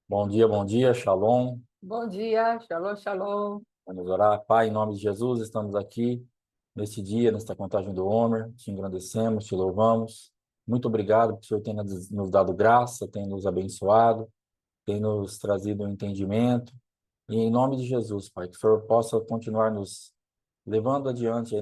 Bom dia, Shalom. Bom dia, shalom, shalom. Vamos orar. Pai, em nome de Jesus, estamos aqui neste dia, nesta contagem do Homer. Te engrandecemos, te louvamos. Muito obrigado, porque o Senhor tem nos dado graça, tem nos abençoado, tem nos trazido um entendimento. E em nome de Jesus, Pai, que o Senhor possa continuar nos levando adiante aí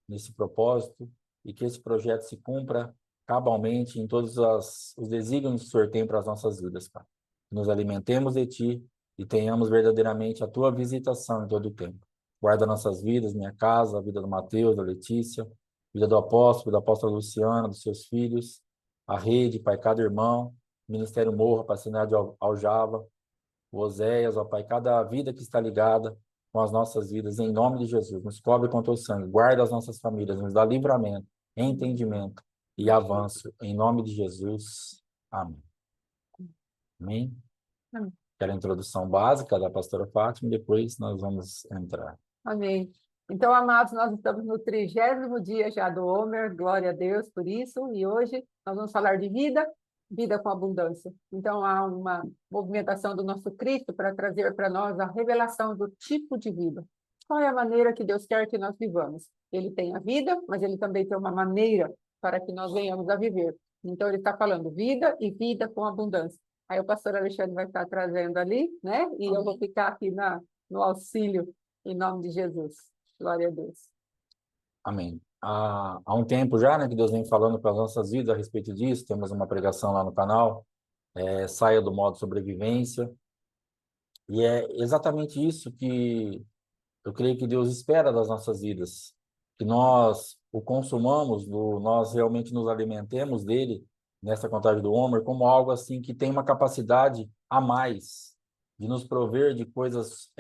nesse propósito e que esse projeto se cumpra cabalmente em todos os desígnios que o Senhor tem para as nossas vidas, Pai. Que nos alimentemos de Ti e tenhamos verdadeiramente a Tua visitação em todo o tempo. Guarda nossas vidas, minha casa, a vida do Mateus, da Letícia, a vida do apóstolo, da apóstola Luciana, dos seus filhos, a rede, Pai, cada irmão, Ministério Morra, Pai, Seminário de Aljava, o Oséias, ó Pai, cada vida que está ligada com as nossas vidas, em nome de Jesus, nos cobre com teu sangue, guarda as nossas famílias, nos dá livramento, entendimento e avanço, em nome de Jesus. Amém. Amém. Amém. Aquela introdução básica da pastora Fátima, e depois nós vamos entrar. Amém. Então, amados, nós estamos no 30º dia já do Homer, glória a Deus por isso, e hoje nós vamos falar de vida, vida com abundância. Então, há uma movimentação do nosso Cristo para trazer para nós a revelação do tipo de vida. Qual é a maneira que Deus quer que nós vivamos? Ele tem a vida, mas ele também tem uma maneira para que nós venhamos a viver. Então, ele está falando vida e vida com abundância. Aí o pastor Alexandre vai estar trazendo ali, né? E eu vou ficar aqui no auxílio, em nome de Jesus. Glória a Deus. Amém. Há um tempo já, né, que Deus vem falando para as nossas vidas a respeito disso, temos uma pregação lá no canal, Saia do modo sobrevivência, e é exatamente isso que eu creio que Deus espera das nossas vidas, que nós o consumamos, nós realmente nos alimentemos dele, nessa contagem do Homer, como algo assim que tem uma capacidade a mais de nos prover de coisas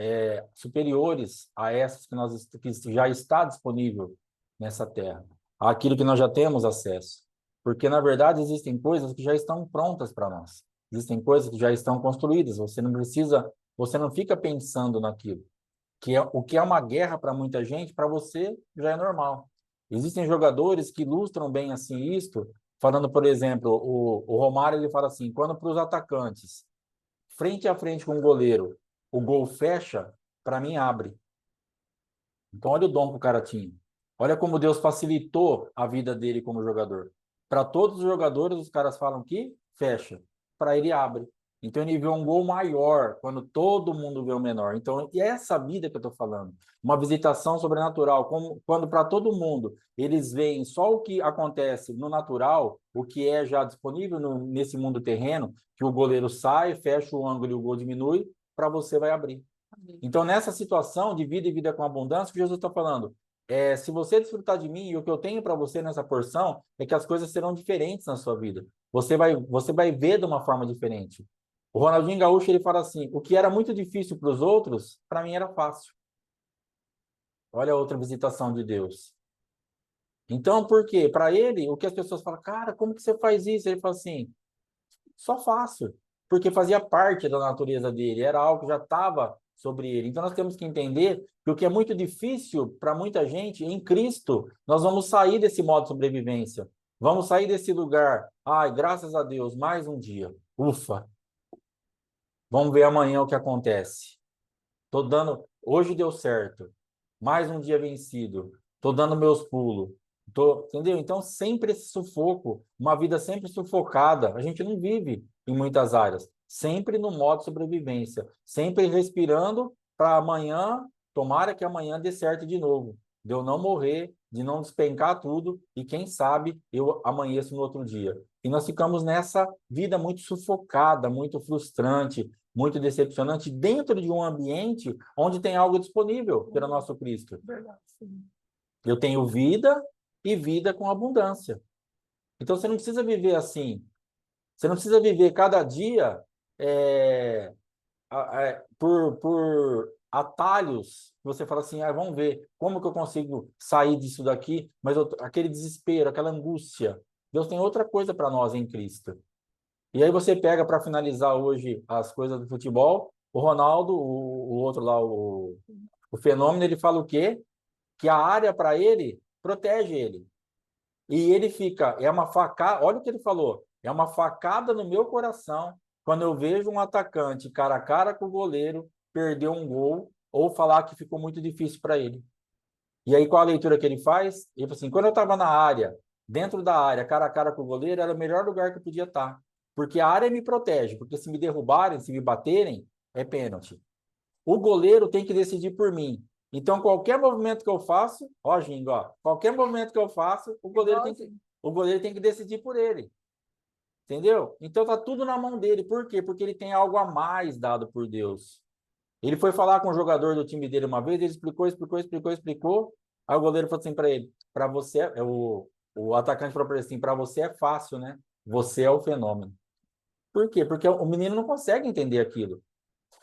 superiores a essas que já está disponível nessa terra, aquilo que nós já temos acesso. Porque, na verdade, existem coisas que já estão prontas para nós. Existem coisas que já estão construídas. Você não fica pensando naquilo o que é uma guerra para muita gente, para você já é normal. Existem jogadores que ilustram bem assim isto, falando, por exemplo, o Romário ele fala assim, quando para os atacantes, frente a frente com o goleiro, o gol fecha, para mim abre. Então olha o dom que o cara tinha. Olha como Deus facilitou a vida dele como jogador. Para todos os jogadores, os caras falam que fecha, para ele abre. Então ele vê um gol maior quando todo mundo vê o menor. Então, e é essa vida que eu estou falando. Uma visitação sobrenatural, quando para todo mundo eles veem só o que acontece no natural, o que é já disponível nesse mundo terreno, que o goleiro sai, fecha o ângulo e o gol diminui, para você vai abrir. Então, nessa situação de vida e vida com abundância, o que Jesus está falando se você desfrutar de mim e o que eu tenho para você nessa porção é que as coisas serão diferentes na sua vida. Você vai ver de uma forma diferente. O Ronaldinho Gaúcho ele fala assim: o que era muito difícil para os outros, para mim era fácil. Olha a outra visitação de Deus. Então, por quê? Para ele, o que as pessoas falam, cara, como que você faz isso? Ele fala assim: só fácil, porque fazia parte da natureza dele, era algo que já estava sobre ele. Então nós temos que entender que o que é muito difícil para muita gente, em Cristo, nós vamos sair desse modo de sobrevivência. Vamos sair desse lugar. Ai, graças a Deus, mais um dia. Ufa. Vamos ver amanhã o que acontece. Tô dando, hoje deu certo. Mais um dia vencido. Tô dando meus pulos. Entendeu? Então, sempre esse sufoco, uma vida sempre sufocada. A gente não vive em muitas áreas. Sempre no modo sobrevivência. Sempre respirando para amanhã, tomara que amanhã dê certo de novo. De eu não morrer, de não despencar tudo e quem sabe eu amanheço no outro dia. E nós ficamos nessa vida muito sufocada, muito frustrante, muito decepcionante dentro de um ambiente onde tem algo disponível pelo nosso Cristo. Verdade, sim. Eu tenho vida e vida com abundância. Então você não precisa viver assim. Você não precisa viver cada dia é, por atalhos. Você fala assim, vamos ver como que eu consigo sair disso daqui, mas aquele desespero, aquela angústia. Deus tem outra coisa para nós em Cristo. E aí você pega para finalizar hoje as coisas do futebol, o Ronaldo, o outro lá, o Fenômeno, ele fala o quê? Que a área para ele protege ele. E ele fica, é uma facada, olha o que ele falou, é uma facada no meu coração quando eu vejo um atacante cara a cara com o goleiro perder um gol ou falar que ficou muito difícil para ele. E aí, qual a leitura que ele faz? Ele fala assim, quando eu estava na área, dentro da área, cara a cara com o goleiro, era o melhor lugar que eu podia estar. Porque a área me protege, porque se me derrubarem, se me baterem, é pênalti. O goleiro tem que decidir por mim. Então, qualquer movimento que eu faço, ó, Gingo, ó, qualquer movimento que eu faço, o goleiro tem que decidir por ele. Entendeu? Então tá tudo na mão dele. Por quê? Porque ele tem algo a mais dado por Deus. Ele foi falar com o jogador do time dele uma vez, ele explicou. Aí o goleiro falou assim para ele: para você, o atacante falou para ele assim: para você é fácil, né? Você é o fenômeno. Por quê? Porque o menino não consegue entender aquilo.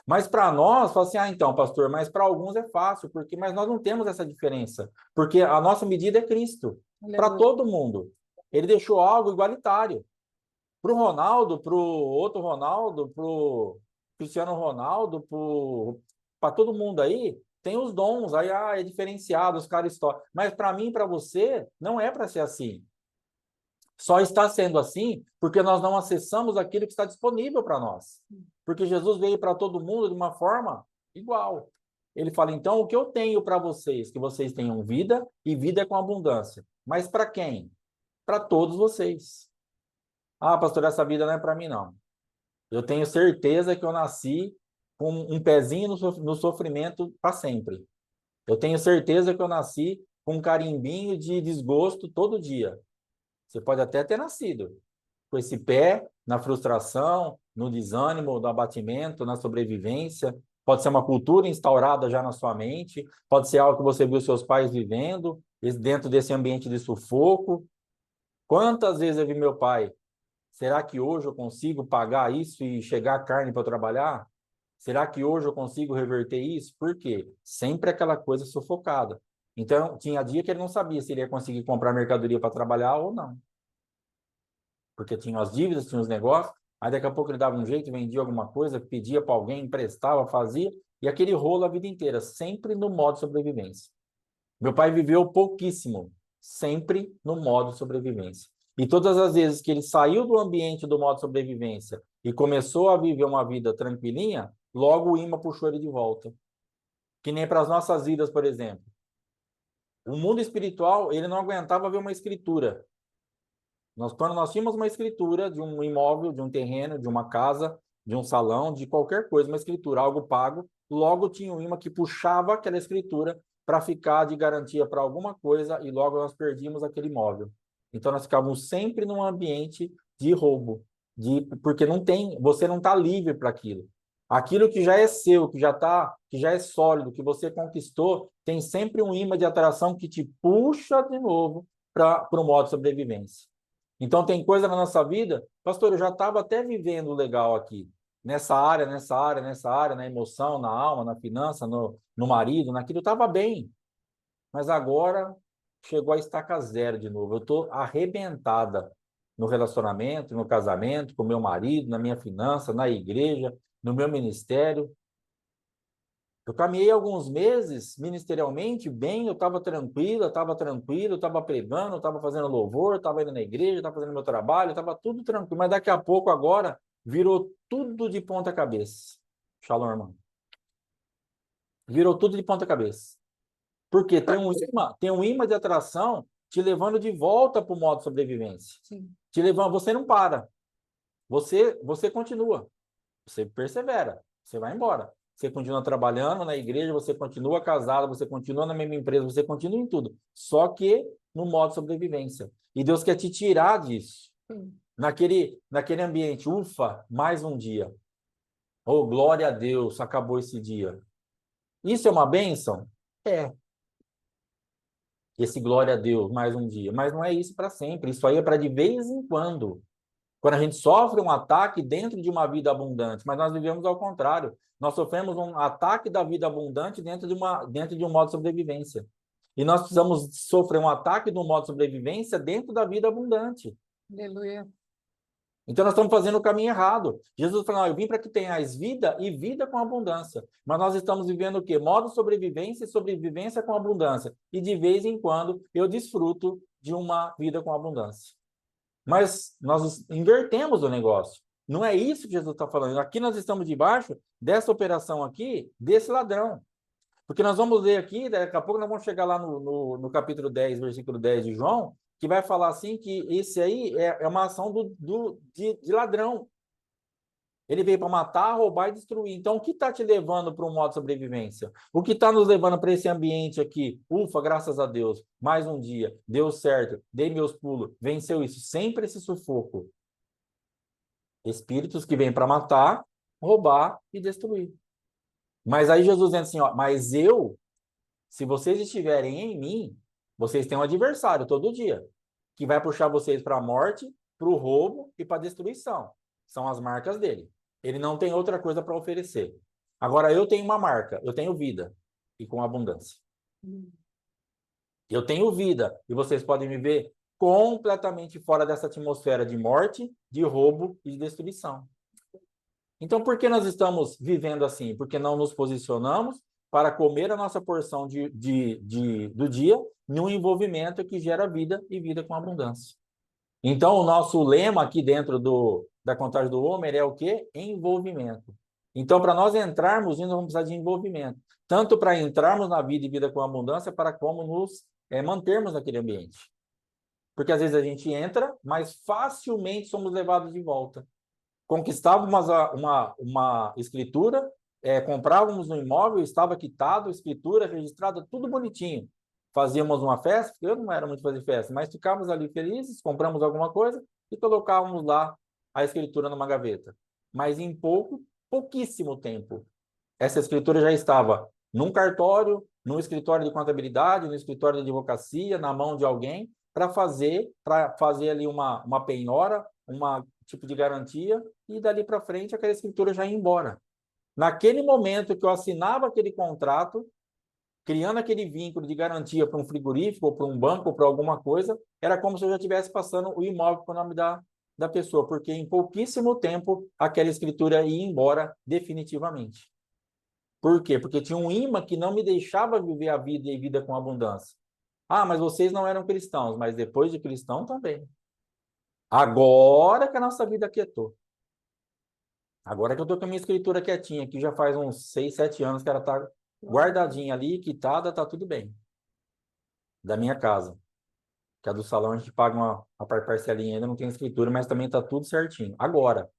Mas para nós, fala assim: ah, então, pastor, mas para alguns é fácil, porque mas nós não temos essa diferença, porque a nossa medida é Cristo, para Aleluia. todo mundo. Ele deixou algo igualitário. Para o Ronaldo, para o outro Ronaldo, para o Cristiano Ronaldo, para todo mundo aí, tem os dons, aí é diferenciado, os caras estão. Mas para mim, para você, não é para ser assim. Só está sendo assim porque nós não acessamos aquilo que está disponível para nós. Porque Jesus veio para todo mundo de uma forma igual. Ele fala, então, o que eu tenho para vocês? Que vocês tenham vida e vida com abundância. Mas para quem? Para todos vocês. Ah, pastor, essa vida não é para mim, não. Eu tenho certeza que eu nasci com um pezinho no sofrimento para sempre. Eu tenho certeza que eu nasci com um carimbinho de desgosto todo dia. Você pode até ter nascido com esse pé na frustração, no desânimo, no abatimento, na sobrevivência. Pode ser uma cultura instaurada já na sua mente, pode ser algo que você viu seus pais vivendo, dentro desse ambiente de sufoco. Quantas vezes eu vi meu pai? Será que hoje eu consigo pagar isso e chegar a carne para trabalhar? Será que hoje eu consigo reverter isso? Por quê? Sempre aquela coisa sufocada. Então, tinha dia que ele não sabia se ele ia conseguir comprar mercadoria para trabalhar ou não. Porque tinha as dívidas, tinha os negócios, aí daqui a pouco ele dava um jeito, vendia alguma coisa, pedia para alguém, emprestava, fazia, e aquele rolo a vida inteira, sempre no modo sobrevivência. Meu pai viveu pouquíssimo, sempre no modo sobrevivência. E todas as vezes que ele saiu do ambiente do modo sobrevivência e começou a viver uma vida tranquilinha, logo o imã puxou ele de volta. Que nem para as nossas vidas, por exemplo. O mundo espiritual, ele não aguentava ver uma escritura. Quando nós tínhamos uma escritura de um imóvel, de um terreno, de uma casa, de um salão, de qualquer coisa, uma escritura, algo pago, logo tinha um imã que puxava aquela escritura para ficar de garantia para alguma coisa e logo nós perdíamos aquele imóvel. Então nós ficávamos sempre num ambiente de roubo, porque não tem, você não está livre para aquilo. Aquilo que já é seu, que já é sólido, que você conquistou, tem sempre um imã de atração que te puxa de novo para o modo de sobrevivência. Então, tem coisa na nossa vida, pastor, eu já estava até vivendo legal aqui, nessa área, na emoção, na alma, na finança, no marido, naquilo, eu estava bem. Mas agora chegou a estaca zero de novo. Eu estou arrebentada no relacionamento, no casamento, com meu marido, na minha finança, na igreja, no meu ministério. Eu caminhei alguns meses ministerialmente bem, eu estava tranquilo, eu estava pregando, eu estava fazendo louvor, eu estava indo na igreja, estava fazendo meu trabalho, estava tudo tranquilo. Mas daqui a pouco, agora, virou tudo de ponta cabeça. Shalom, irmão. Virou tudo de ponta cabeça. Porque tem um imã de atração te levando de volta para o modo sobrevivência. Sim. Te levando, você não para. Você continua. Você persevera. Você vai embora. Você continua trabalhando na igreja, você continua casado, você continua na mesma empresa, você continua em tudo. Só que no modo sobrevivência. E Deus quer te tirar disso. Sim. Naquele ambiente. Ufa, mais um dia. Oh, glória a Deus, acabou esse dia. Isso é uma bênção? É. Esse glória a Deus, mais um dia. Mas não é isso para sempre. Isso aí é para de vez em quando. Quando a gente sofre um ataque dentro de uma vida abundante, mas nós vivemos ao contrário. Nós sofremos um ataque da vida abundante dentro de um modo de sobrevivência. E nós precisamos sofrer um ataque do modo de sobrevivência dentro da vida abundante. Aleluia. Então nós estamos fazendo o caminho errado. Jesus falou, eu vim para que tenhais vida e vida com abundância. Mas nós estamos vivendo o quê? Modo de sobrevivência e sobrevivência com abundância. E de vez em quando eu desfruto de uma vida com abundância. Mas nós invertemos o negócio. Não é isso que Jesus está falando. Aqui nós estamos debaixo dessa operação aqui, desse ladrão. Porque nós vamos ler aqui, daqui a pouco nós vamos chegar lá no capítulo 10, versículo 10 de João, que vai falar assim que esse aí é uma ação de ladrão. Ele veio para matar, roubar e destruir. Então, o que está te levando para um modo de sobrevivência? O que está nos levando para esse ambiente aqui? Ufa, graças a Deus, mais um dia, deu certo, dei meus pulos, venceu isso. Sempre esse sufoco. Espíritos que vêm para matar, roubar e destruir. Mas aí Jesus dizendo assim, ó, mas eu, se vocês estiverem em mim, vocês têm um adversário todo dia, que vai puxar vocês para a morte, para o roubo e para a destruição. São as marcas dele. Ele não tem outra coisa para oferecer. Agora, eu tenho uma marca, eu tenho vida, e com abundância. Eu tenho vida, e vocês podem me ver completamente fora dessa atmosfera de morte, de roubo e de destruição. Então, por que nós estamos vivendo assim? Porque não nos posicionamos para comer a nossa porção do dia em um envolvimento que gera vida e vida com abundância. Então, o nosso lema aqui dentro da contagem do Homer é o quê? Envolvimento. Então, para nós entrarmos, nós vamos precisar de envolvimento. Tanto para entrarmos na vida e vida com abundância, para como nos mantermos naquele ambiente. Porque às vezes a gente entra, mas facilmente somos levados de volta. Conquistávamos uma escritura, comprávamos um imóvel, estava quitado, escritura registrada, tudo bonitinho. Fazíamos uma festa, eu não era muito fazer festa, mas ficávamos ali felizes, compramos alguma coisa e colocávamos lá a escritura numa gaveta. Mas em pouquíssimo tempo, essa escritura já estava num cartório, num escritório de contabilidade, no escritório de advocacia, na mão de alguém, para fazer ali uma penhora, tipo de garantia, e dali para frente aquela escritura já ia embora. Naquele momento que eu assinava aquele contrato, criando aquele vínculo de garantia para um frigorífico, ou para um banco, ou para alguma coisa, era como se eu já estivesse passando o imóvel com o nome da pessoa, porque em pouquíssimo tempo aquela escritura ia embora definitivamente. Por quê? Porque tinha um imã que não me deixava viver a vida e vida com abundância. Ah, mas vocês não eram cristãos, mas depois de cristão também. Agora que a nossa vida quietou. Agora que eu estou com a minha escritura quietinha, que já faz uns 6, 7 anos que ela está guardadinha ali, quitada, está tudo bem. Da minha casa. Que a do salão a gente paga uma parcelinha, ainda não tem escritura, mas também está tudo certinho. Agora.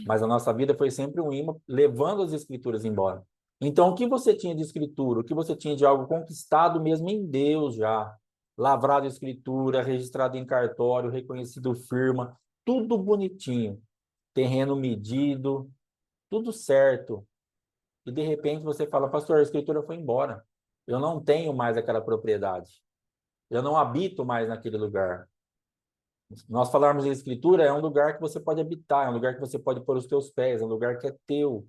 Mas a nossa vida foi sempre um imã levando as escrituras embora. Então, o que você tinha de escritura? O que você tinha de algo conquistado mesmo em Deus já? Lavrado em escritura, registrado em cartório, reconhecido firma, tudo bonitinho. Terreno medido, tudo certo. E de repente você fala, pastor, a escritura foi embora. Eu não tenho mais aquela propriedade. Eu não habito mais naquele lugar. Nós falarmos de escritura, é um lugar que você pode habitar, é um lugar que você pode pôr os teus pés, é um lugar que é teu.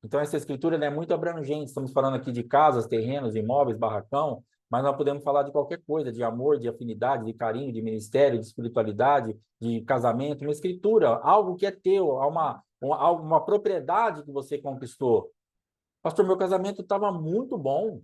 Então, essa escritura é muito abrangente. Estamos falando aqui de casas, terrenos, imóveis, barracão, mas nós podemos falar de qualquer coisa, de amor, de afinidade, de carinho, de ministério, de espiritualidade, de casamento, uma escritura, algo que é teu, uma propriedade que você conquistou. Pastor, meu casamento estava muito bom.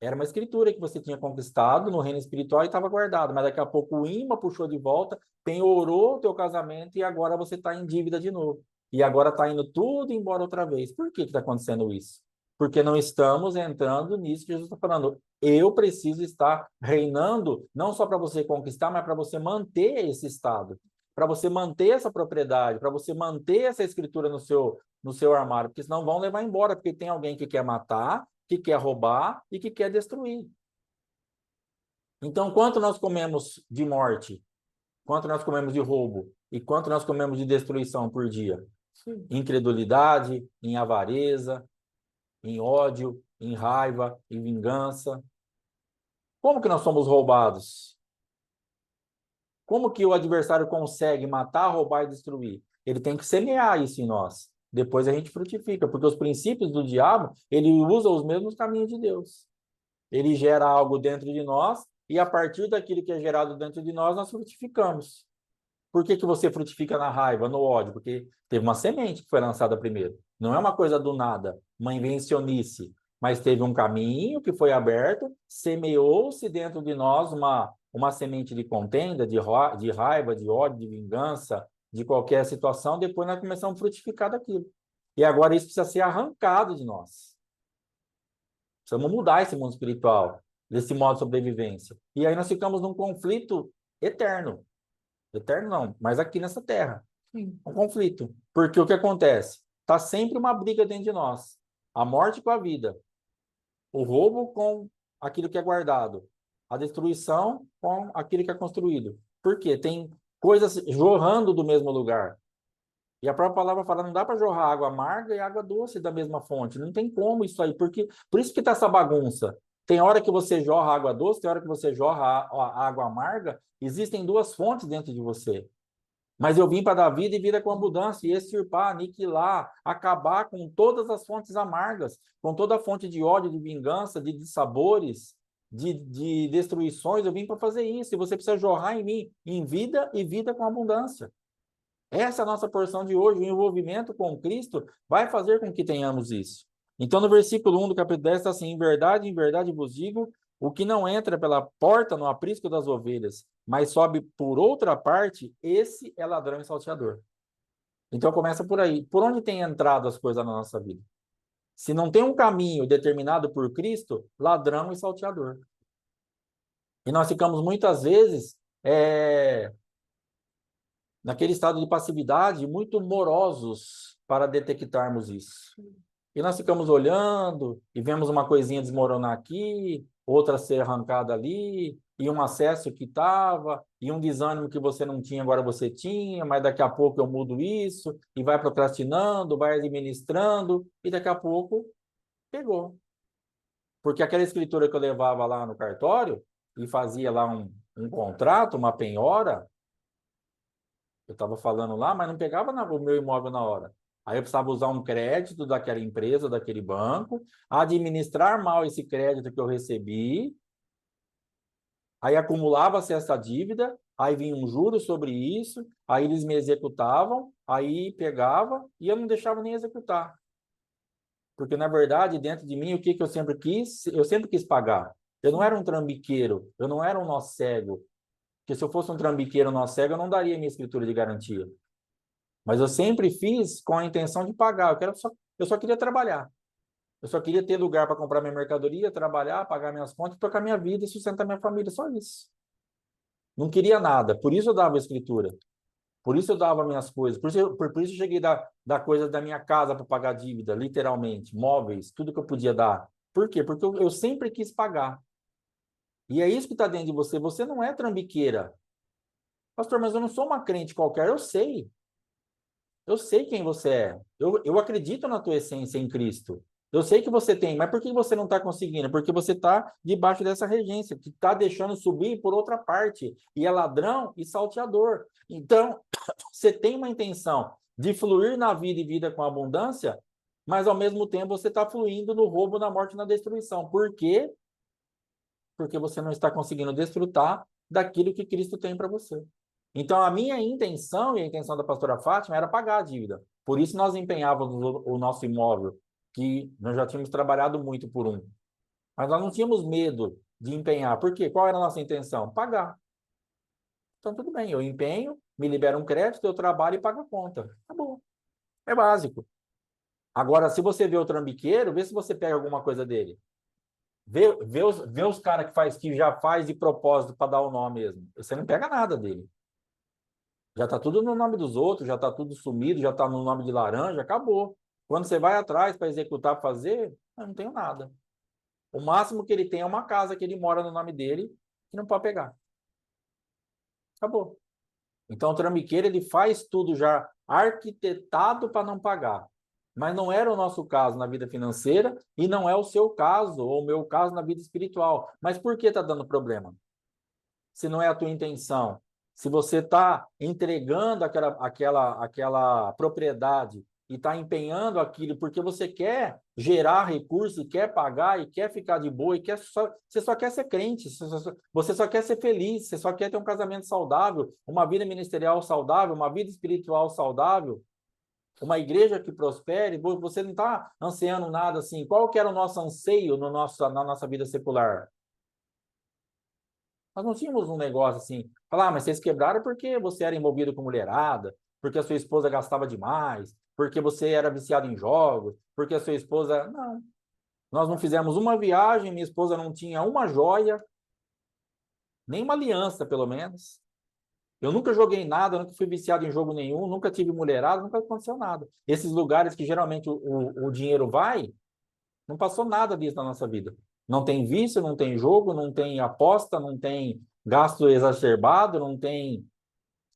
Era uma escritura que você tinha conquistado no reino espiritual e estava guardado, mas daqui a pouco o imã puxou de volta, penhorou o teu casamento e agora você está em dívida de novo. E agora está indo tudo embora outra vez. Por que está acontecendo isso? Porque não estamos entrando nisso que Jesus está falando. Eu preciso estar reinando, não só para você conquistar, mas para você manter esse estado, para você manter essa propriedade, para você manter essa escritura no seu armário, porque senão vão levar embora, porque tem alguém que quer matar, que quer roubar e que quer destruir. Então, quanto nós comemos de morte, quanto nós comemos de roubo e quanto nós comemos de destruição por dia? Sim. Incredulidade, em avareza, em ódio, em raiva, em vingança. Como que nós somos roubados? Como que o adversário consegue matar, roubar e destruir? Ele tem que semear isso em nós. Depois a gente frutifica, porque os princípios do diabo, ele usa os mesmos caminhos de Deus. Ele gera algo dentro de nós e a partir daquilo que é gerado dentro de nós, nós frutificamos. Por que que você frutifica na raiva, no ódio? Porque teve uma semente que foi lançada primeiro. Não é uma coisa do nada, uma invencionice, mas teve um caminho que foi aberto, semeou-se dentro de nós uma semente de contenda, de raiva, de ódio, de vingança, de qualquer situação, depois nós começamos a frutificar daquilo. E agora isso precisa ser arrancado de nós. Precisamos mudar esse mundo espiritual, desse modo de sobrevivência. E aí nós ficamos num conflito eterno. Eterno não, mas aqui nessa terra. Um conflito. Porque o que acontece? Está sempre uma briga dentro de nós. A morte com a vida. O roubo com aquilo que é guardado. A destruição com aquilo que é construído. Por quê? Tem coisas jorrando do mesmo lugar. E a própria palavra fala, não dá para jorrar água amarga e água doce da mesma fonte. Não tem como isso aí. Porque, por isso que está essa bagunça. Tem hora que você jorra água doce, tem hora que você jorra a água amarga. Existem duas fontes dentro de você. Mas eu vim para dar vida e vida com abundância, e extirpar, aniquilar, acabar com todas as fontes amargas, com toda a fonte de ódio, de vingança, de dissabores, de destruições. Eu vim para fazer isso, e você precisa jorrar em mim, em vida e vida com abundância. Essa é a nossa porção de hoje. O envolvimento com Cristo vai fazer com que tenhamos isso. Então, no versículo 1 do capítulo 10 está assim: em verdade vos digo, o que não entra pela porta no aprisco das ovelhas, mas sobe por outra parte, esse é ladrão e salteador. Então, começa por aí. Por onde tem entrado as coisas na nossa vida? Se não tem um caminho determinado por Cristo, ladrão e salteador. E nós ficamos muitas vezes naquele estado de passividade, muito morosos para detectarmos isso. E nós ficamos olhando e vemos uma coisinha desmoronar aqui, outra ser arrancada ali, e um acesso que estava, e um desânimo que você não tinha, agora você tinha, mas daqui a pouco eu mudo isso, e vai procrastinando, vai administrando, e daqui a pouco pegou. Porque aquela escritura que eu levava lá no cartório, e fazia lá um contrato, uma penhora, eu estava falando lá, mas não pegava o meu imóvel na hora. Aí eu precisava usar um crédito daquela empresa, daquele banco, administrar mal esse crédito que eu recebi, aí acumulava-se essa dívida, aí vinha um juro sobre isso, aí eles me executavam, aí pegava e eu não deixava nem executar. Porque, na verdade, dentro de mim, o que eu sempre quis? Eu sempre quis pagar. Eu não era um trambiqueiro, eu não era um nó cego. Porque se eu fosse um trambiqueiro nó cego, eu não daria minha escritura de garantia. Mas eu sempre fiz com a intenção de pagar. Eu só queria trabalhar. Eu só queria ter lugar para comprar minha mercadoria, trabalhar, pagar minhas contas, tocar minha vida e sustentar minha família. Só isso. Não queria nada. Por isso eu dava a escritura. Por isso eu dava minhas coisas. Por isso eu cheguei a dar coisas da minha casa para pagar dívida, literalmente. Móveis, tudo que eu podia dar. Por quê? Porque eu sempre quis pagar. E é isso que está dentro de você. Você não é trambiqueira. Pastor, mas eu não sou uma crente qualquer. Eu sei. Eu sei quem você é. Eu acredito na tua essência em Cristo. Eu sei que você tem, mas por que você não está conseguindo? Porque você está debaixo dessa regência, que está deixando subir por outra parte. E é ladrão e salteador. Então, você tem uma intenção de fluir na vida e vida com abundância, mas ao mesmo tempo você está fluindo no roubo, na morte e na destruição. Por quê? Porque você não está conseguindo desfrutar daquilo que Cristo tem para você. Então, a minha intenção e a intenção da pastora Fátima era pagar a dívida. Por isso, nós empenhávamos o nosso imóvel, que nós já tínhamos trabalhado muito por um. Mas nós não tínhamos medo de empenhar. Por quê? Qual era a nossa intenção? Pagar. Então, tudo bem, eu empenho, me libero um crédito, eu trabalho e pago a conta. Acabou. É básico. Agora, se você vê o trambiqueiro, vê se você pega alguma coisa dele. Vê os caras que já faz de propósito para dar o nome mesmo. Você não pega nada dele. Já está tudo no nome dos outros, já está tudo sumido, já está no nome de laranja, acabou. Quando você vai atrás para executar, fazer, eu não tenho nada. O máximo que ele tem é uma casa que ele mora no nome dele, que não pode pegar. Acabou. Então, o trambiqueiro, ele faz tudo já arquitetado para não pagar. Mas não era o nosso caso na vida financeira e não é o seu caso ou o meu caso na vida espiritual. Mas por que está dando problema? Se não é a tua intenção, se você está entregando aquela propriedade e está empenhando aquilo porque você quer gerar recursos, quer pagar e quer ficar de boa, você só quer ser crente, você só quer ser feliz, você só quer ter um casamento saudável, uma vida ministerial saudável, uma vida espiritual saudável, uma igreja que prospere, você não está ansiando nada assim. Qual que era o nosso anseio na nossa vida secular? Nós não tínhamos um negócio assim, falar, mas vocês quebraram porque você era envolvido com mulherada, porque a sua esposa gastava demais, porque você era viciado em jogos, porque a sua esposa... Não. Nós não fizemos uma viagem, minha esposa não tinha uma joia, nem uma aliança, pelo menos. Eu nunca joguei nada, nunca fui viciado em jogo nenhum, nunca tive mulherada, nunca aconteceu nada. Esses lugares que geralmente o dinheiro vai, não passou nada disso na nossa vida. Não tem vício, não tem jogo, não tem aposta, não tem gasto exacerbado, não tem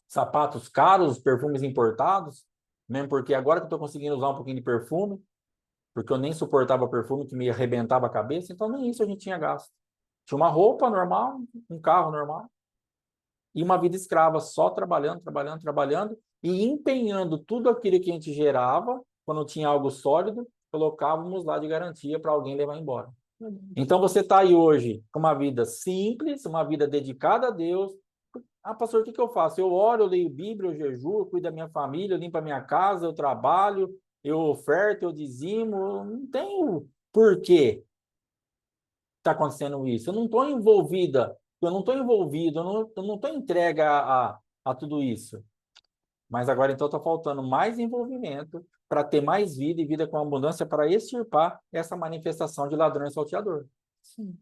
sapatos caros, perfumes importados, mesmo porque agora que eu estou conseguindo usar um pouquinho de perfume, porque eu nem suportava perfume que me arrebentava a cabeça, então nem isso a gente tinha gasto. Tinha uma roupa normal, um carro normal, e uma vida escrava, só trabalhando, trabalhando, trabalhando, e empenhando tudo aquilo que a gente gerava, quando tinha algo sólido, colocávamos lá de garantia para alguém levar embora. Então você está aí hoje com uma vida simples, uma vida dedicada a Deus. Ah, pastor, o que eu faço? Eu oro, eu leio Bíblia, eu jejuo, eu cuido da minha família, eu limpo a minha casa, eu trabalho, eu oferto, eu dizimo. Eu não tenho porquê está acontecendo isso. Eu não estou envolvida, eu não estou envolvido, eu não estou entregue a tudo isso. Mas agora, então, está faltando mais envolvimento para ter mais vida e vida com abundância para extirpar essa manifestação de ladrão e salteador. Sim.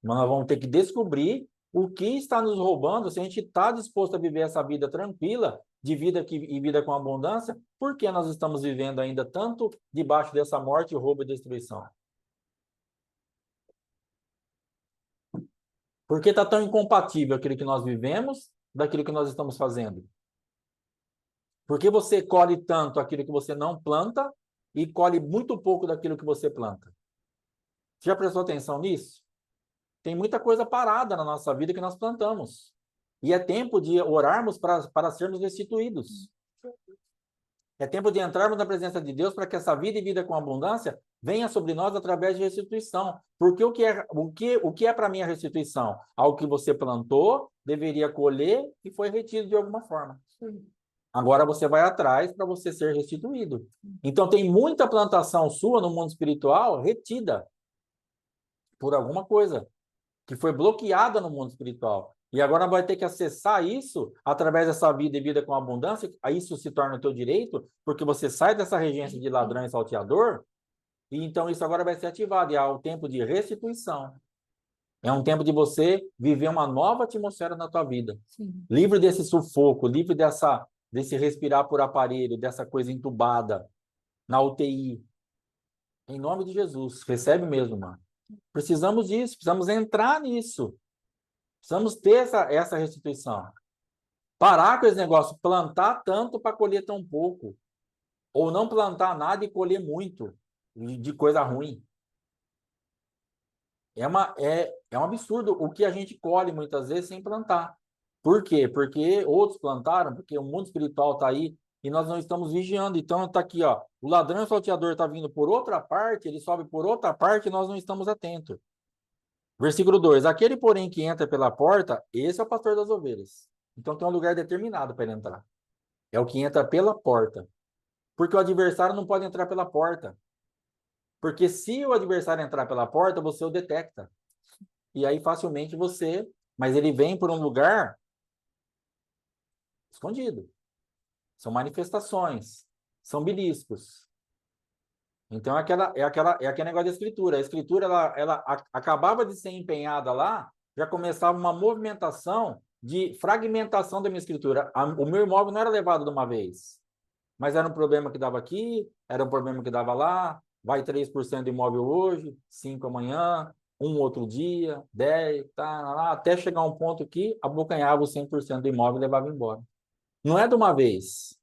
Mas nós vamos ter que descobrir o que está nos roubando, se a gente está disposto a viver essa vida tranquila, de vida e vida com abundância, por que nós estamos vivendo ainda tanto debaixo dessa morte, roubo e destruição? Por que está tão incompatível aquilo que nós vivemos daquilo que nós estamos fazendo? Por que você colhe tanto aquilo que você não planta e colhe muito pouco daquilo que você planta? Você já prestou atenção nisso? Tem muita coisa parada na nossa vida que nós plantamos. E é tempo de orarmos para sermos restituídos. É tempo de entrarmos na presença de Deus para que essa vida e vida com abundância venha sobre nós através de restituição. Porque o que é para mim a restituição? Algo que você plantou, deveria colher e foi retido de alguma forma. Agora você vai atrás para você ser restituído. Então tem muita plantação sua no mundo espiritual retida por alguma coisa que foi bloqueada no mundo espiritual. E agora vai ter que acessar isso através dessa vida e vida com abundância. Aí isso se torna o teu direito, porque você sai dessa regência de ladrão e salteador, e então isso agora vai ser ativado. E é o tempo de restituição. É um tempo de você viver uma nova atmosfera na tua vida. Sim. Livre desse sufoco, livre desse respirar por aparelho, dessa coisa entubada, na UTI. Em nome de Jesus. Recebe mesmo, mano. Precisamos disso, precisamos entrar nisso. Precisamos ter essa restituição. Parar com esse negócio, plantar tanto para colher tão pouco. Ou não plantar nada e colher muito de coisa ruim. É um absurdo o que a gente colhe muitas vezes sem plantar. Por quê? Porque outros plantaram, porque o mundo espiritual está aí e nós não estamos vigiando. Então está aqui, ó, o ladrão e o salteador está vindo por outra parte, ele sobe por outra parte e nós não estamos atentos. Versículo 2. Aquele, porém, que entra pela porta, esse é o pastor das ovelhas. Então tem um lugar determinado para ele entrar. É o que entra pela porta. Porque o adversário não pode entrar pela porta. Porque se o adversário entrar pela porta, você o detecta. E aí facilmente você... Mas ele vem por um lugar escondido. São manifestações. São beliscos. Então é aquele negócio da escritura. A escritura, ela acabava de ser empenhada lá, já começava uma movimentação de fragmentação da minha escritura. O meu imóvel não era levado de uma vez, mas era um problema que dava aqui, era um problema que dava lá, vai 3% do imóvel hoje, 5% amanhã, um outro dia, 10%, tá, até chegar a um ponto que abocanhava os 100% do imóvel e levava embora. Não é de uma vez.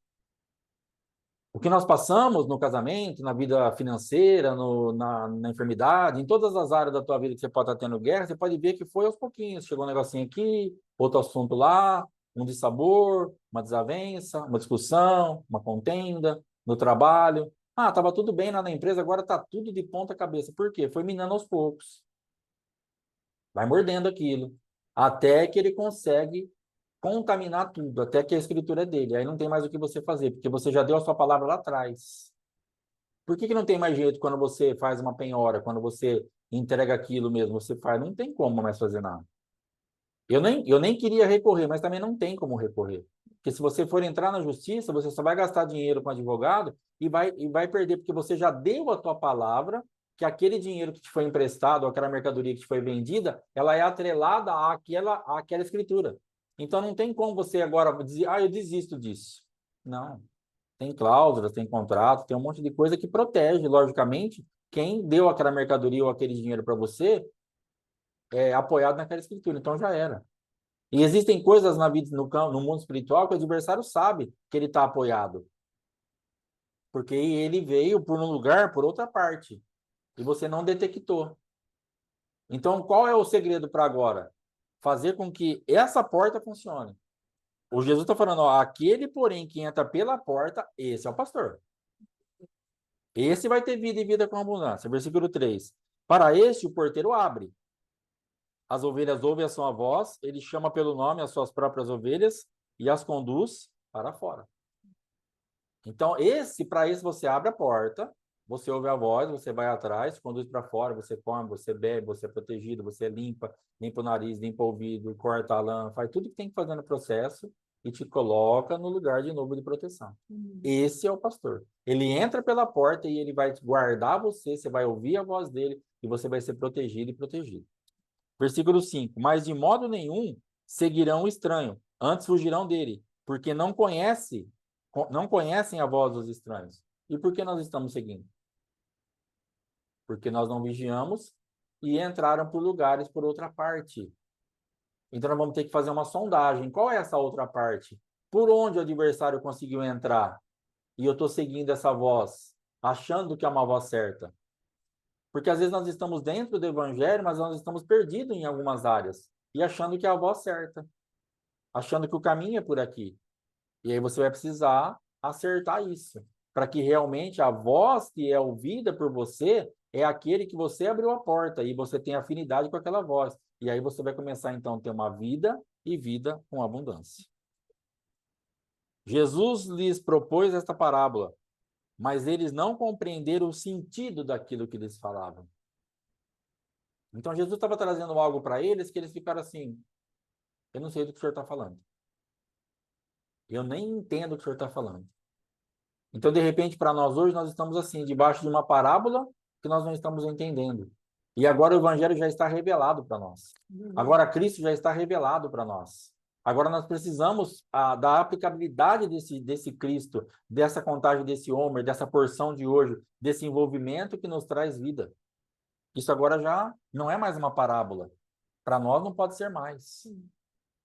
O que nós passamos no casamento, na vida financeira, na enfermidade, em todas as áreas da tua vida que você pode estar tendo guerra, você pode ver que foi aos pouquinhos. Chegou um negocinho aqui, outro assunto lá, um dissabor, uma desavença, uma discussão, uma contenda no trabalho. Ah, estava tudo bem lá na empresa, agora está tudo de ponta cabeça. Por quê? Foi minando aos poucos. Vai mordendo aquilo, até que ele consegue contaminar tudo, até que a escritura é dele. Aí não tem mais o que você fazer, porque você já deu a sua palavra lá atrás. Por que não tem mais jeito quando você faz uma penhora, quando você entrega aquilo mesmo, você faz? Não tem como mais fazer nada. Eu nem queria recorrer, mas também não tem como recorrer. Porque se você for entrar na justiça, você só vai gastar dinheiro com advogado e vai perder, porque você já deu a tua palavra que aquele dinheiro que te foi emprestado, ou aquela mercadoria que te foi vendida, ela é atrelada àquela escritura. Então não tem como você agora dizer, eu desisto disso. Não. Tem cláusulas, tem contrato, tem um monte de coisa que protege, logicamente, quem deu aquela mercadoria ou aquele dinheiro para você é apoiado naquela escritura. Então já era. E existem coisas na vida, no mundo espiritual, que o adversário sabe que ele está apoiado. Porque ele veio por um lugar, por outra parte. E você não detectou. Então, qual é o segredo para agora? Fazer com que essa porta funcione. O Jesus está falando, aquele, porém, que entra pela porta, esse é o pastor. Esse vai ter vida e vida com abundância. Versículo 3. Para este, o porteiro abre. As ovelhas ouvem a sua voz, ele chama pelo nome as suas próprias ovelhas e as conduz para fora. Então, para esse você abre a porta, você ouve a voz, você vai atrás, conduz para fora, você come, você bebe, você é protegido, você limpa o nariz, limpa o ouvido, corta a lã, faz tudo que tem que fazer no processo e te coloca no lugar de novo de proteção. Esse é o pastor. Ele entra pela porta e ele vai guardar você vai ouvir a voz dele e você vai ser protegido e protegido. Versículo 5. Mas de modo nenhum seguirão o estranho, antes fugirão dele, porque não conhecem a voz dos estranhos. E por que nós estamos seguindo? Porque nós não vigiamos e entraram por lugares por outra parte. Então nós vamos ter que fazer uma sondagem. Qual é essa outra parte? Por onde o adversário conseguiu entrar? E eu estou seguindo essa voz, achando que é uma voz certa. Porque às vezes nós estamos dentro do evangelho, mas nós estamos perdidos em algumas áreas. E achando que é a voz certa. Achando que o caminho é por aqui. E aí você vai precisar acertar isso. Para que realmente a voz que é ouvida por você é aquele que você abriu a porta. E você tem afinidade com aquela voz. E aí você vai começar então a ter uma vida e vida com abundância. Jesus lhes propôs esta parábola, mas eles não compreenderam o sentido daquilo que eles falavam. Então, Jesus estava trazendo algo para eles que eles ficaram assim, eu não sei do que o senhor está falando. Eu nem entendo o que o senhor está falando. Então, de repente, para nós hoje, nós estamos assim, debaixo de uma parábola que nós não estamos entendendo. E agora o evangelho já está revelado para nós. Agora Cristo já está revelado para nós. Agora nós precisamos da aplicabilidade desse Cristo, dessa contagem desse Homer, dessa porção de hoje, desse envolvimento que nos traz vida. Isso agora já não é mais uma parábola. Para nós não pode ser mais.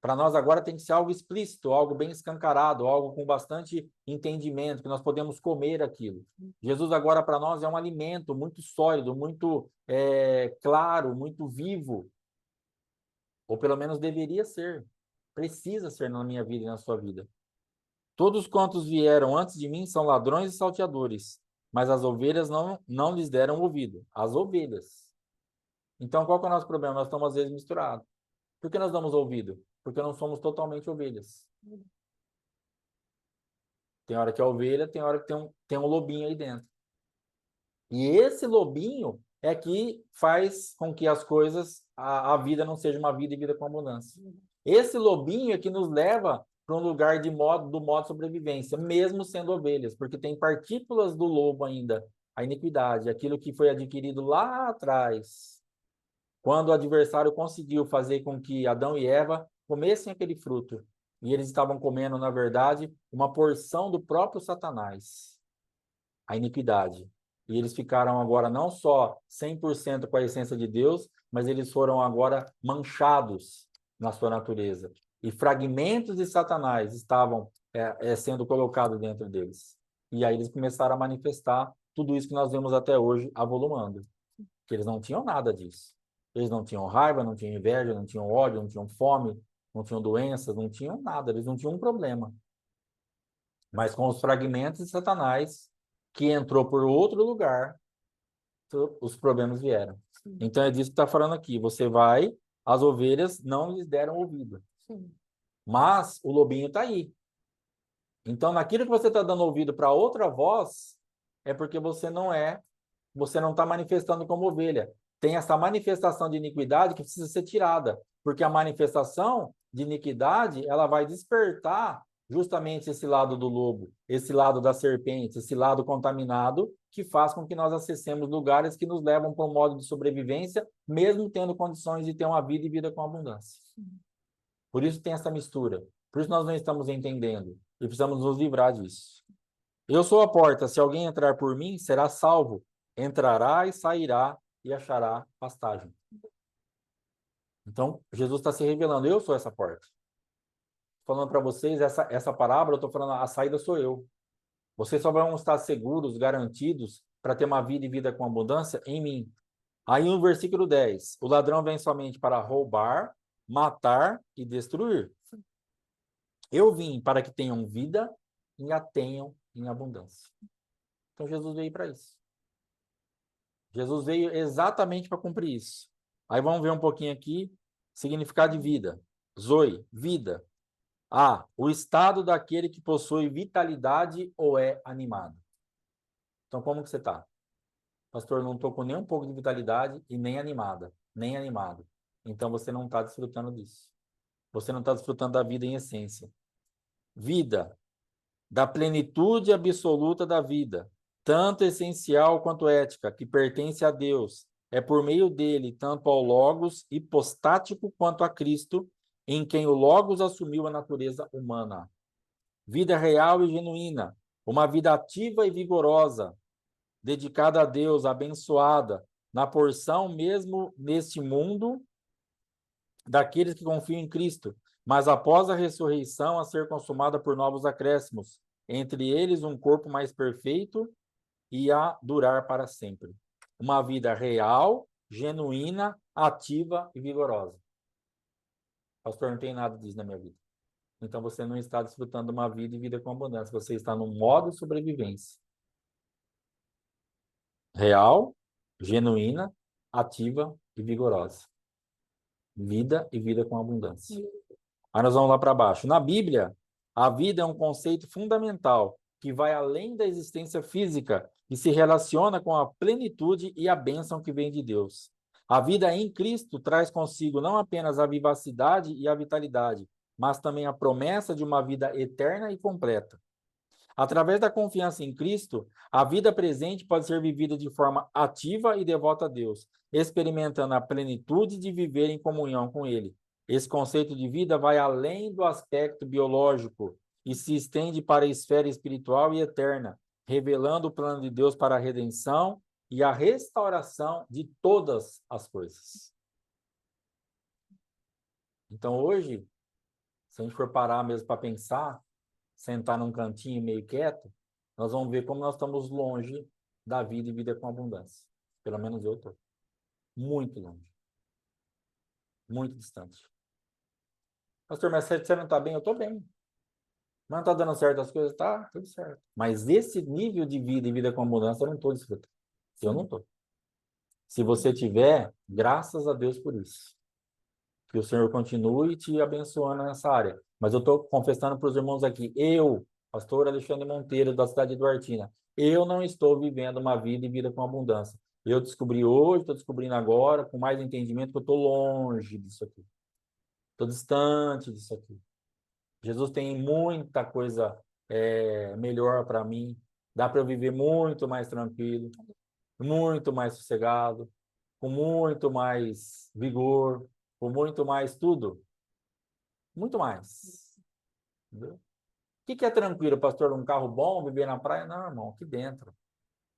Para nós agora tem que ser algo explícito, algo bem escancarado, algo com bastante entendimento, que nós podemos comer aquilo. Jesus agora para nós é um alimento muito sólido, muito claro, muito vivo. Ou pelo menos deveria ser. Precisa ser na minha vida e na sua vida. Todos quantos vieram antes de mim são ladrões e salteadores, mas as ovelhas não lhes deram ouvido. As ovelhas. Então, qual que é o nosso problema? Nós estamos, às vezes, misturados. Por que nós damos ouvido? Porque não somos totalmente ovelhas. Tem hora que é ovelha, tem hora que tem um lobinho aí dentro. E esse lobinho é que faz com que as coisas, a vida não seja uma vida e vida com abundância. Esse lobinho é que nos leva para um lugar do modo de sobrevivência, mesmo sendo ovelhas, porque tem partículas do lobo ainda, a iniquidade, aquilo que foi adquirido lá atrás, quando o adversário conseguiu fazer com que Adão e Eva comessem aquele fruto. E eles estavam comendo, na verdade, uma porção do próprio Satanás, a iniquidade. E eles ficaram agora não só 100% com a essência de Deus, mas eles foram agora manchados na sua natureza. E fragmentos de Satanás estavam sendo colocados dentro deles. E aí eles começaram a manifestar tudo isso que nós vemos até hoje avolumando. Que eles não tinham nada disso. Eles não tinham raiva, não tinham inveja, não tinham ódio, não tinham fome, não tinham doenças, não tinham nada. Eles não tinham um problema. Mas com os fragmentos de Satanás, que entrou por outro lugar, os problemas vieram. Então é disso que está falando aqui. Você vai, as ovelhas não lhes deram ouvido. Mas o lobinho está aí. Então, naquilo que você está dando ouvido para outra voz, é porque você não está manifestando como ovelha. Tem essa manifestação de iniquidade que precisa ser tirada, porque a manifestação de iniquidade, ela vai despertar justamente esse lado do lobo, esse lado da serpente, esse lado contaminado, que faz com que nós acessemos lugares que nos levam para um modo de sobrevivência, mesmo tendo condições de ter uma vida e vida com abundância. Por isso tem essa mistura. Por isso nós não estamos entendendo. E precisamos nos livrar disso. Eu sou a porta. Se alguém entrar por mim, será salvo. Entrará e sairá e achará pastagem. Então, Jesus está se revelando. Eu sou essa porta. Falando para vocês, essa parábola, eu estou falando, a saída sou eu. Vocês só vão estar seguros, garantidos, para ter uma vida e vida com abundância em mim. Aí no versículo 10, o ladrão vem somente para roubar, matar e destruir. Eu vim para que tenham vida e a tenham em abundância. Então Jesus veio para isso. Jesus veio exatamente para cumprir isso. Aí vamos ver um pouquinho aqui, significado de vida. Zoe, vida. A, o estado daquele que possui vitalidade ou é animado. Então como que você está? Pastor, não estou com nem um pouco de vitalidade e nem animada, nem animado. Então você não está desfrutando disso. Você não está desfrutando da vida em essência. Vida, da plenitude absoluta da vida, tanto essencial quanto ética, que pertence a Deus. É por meio dele, tanto ao Logos hipostático quanto a Cristo, em quem o Logos assumiu a natureza humana. Vida real e genuína, uma vida ativa e vigorosa, dedicada a Deus, abençoada, na porção mesmo neste mundo daqueles que confiam em Cristo, mas após a ressurreição a ser consumada por novos acréscimos, entre eles um corpo mais perfeito e a durar para sempre. Uma vida real, genuína, ativa e vigorosa. Pastor, não tem nada disso na minha vida. Então você não está desfrutando uma vida e vida com abundância. Você está no modo de sobrevivência. Real, genuína, ativa e vigorosa. Vida e vida com abundância. Aí nós vamos lá para baixo. Na Bíblia, a vida é um conceito fundamental que vai além da existência física e se relaciona com a plenitude e a bênção que vem de Deus. A vida em Cristo traz consigo não apenas a vivacidade e a vitalidade, mas também a promessa de uma vida eterna e completa. Através da confiança em Cristo, a vida presente pode ser vivida de forma ativa e devota a Deus, experimentando a plenitude de viver em comunhão com Ele. Esse conceito de vida vai além do aspecto biológico e se estende para a esfera espiritual e eterna, revelando o plano de Deus para a redenção e a restauração de todas as coisas. Então, hoje, se a gente for parar mesmo para pensar, sentar num cantinho meio quieto, nós vamos ver como nós estamos longe da vida e vida com abundância. Pelo menos eu estou. Muito longe. Muito distante. Pastor, mas você não está bem? Eu estou bem. Mas não está dando certo as coisas? Tá, tudo certo. Mas esse nível de vida e vida com abundância eu não estou desfrutando. Eu não estou. Se você tiver, graças a Deus por isso. Que o Senhor continue te abençoando nessa área. Mas eu estou confessando para os irmãos aqui, eu, pastor Alexandre Monteiro, da cidade de Duartina, eu não estou vivendo uma vida e vida com abundância. Eu descobri hoje, estou descobrindo agora, com mais entendimento, que eu estou longe disso aqui. Estou distante disso aqui. Jesus tem muita coisa melhor para mim. Dá para eu viver muito mais tranquilo, muito mais sossegado, com muito mais vigor, com muito mais tudo. Muito mais. Entendeu? O que é tranquilo, pastor? Um carro bom, viver na praia? Não, irmão, aqui dentro.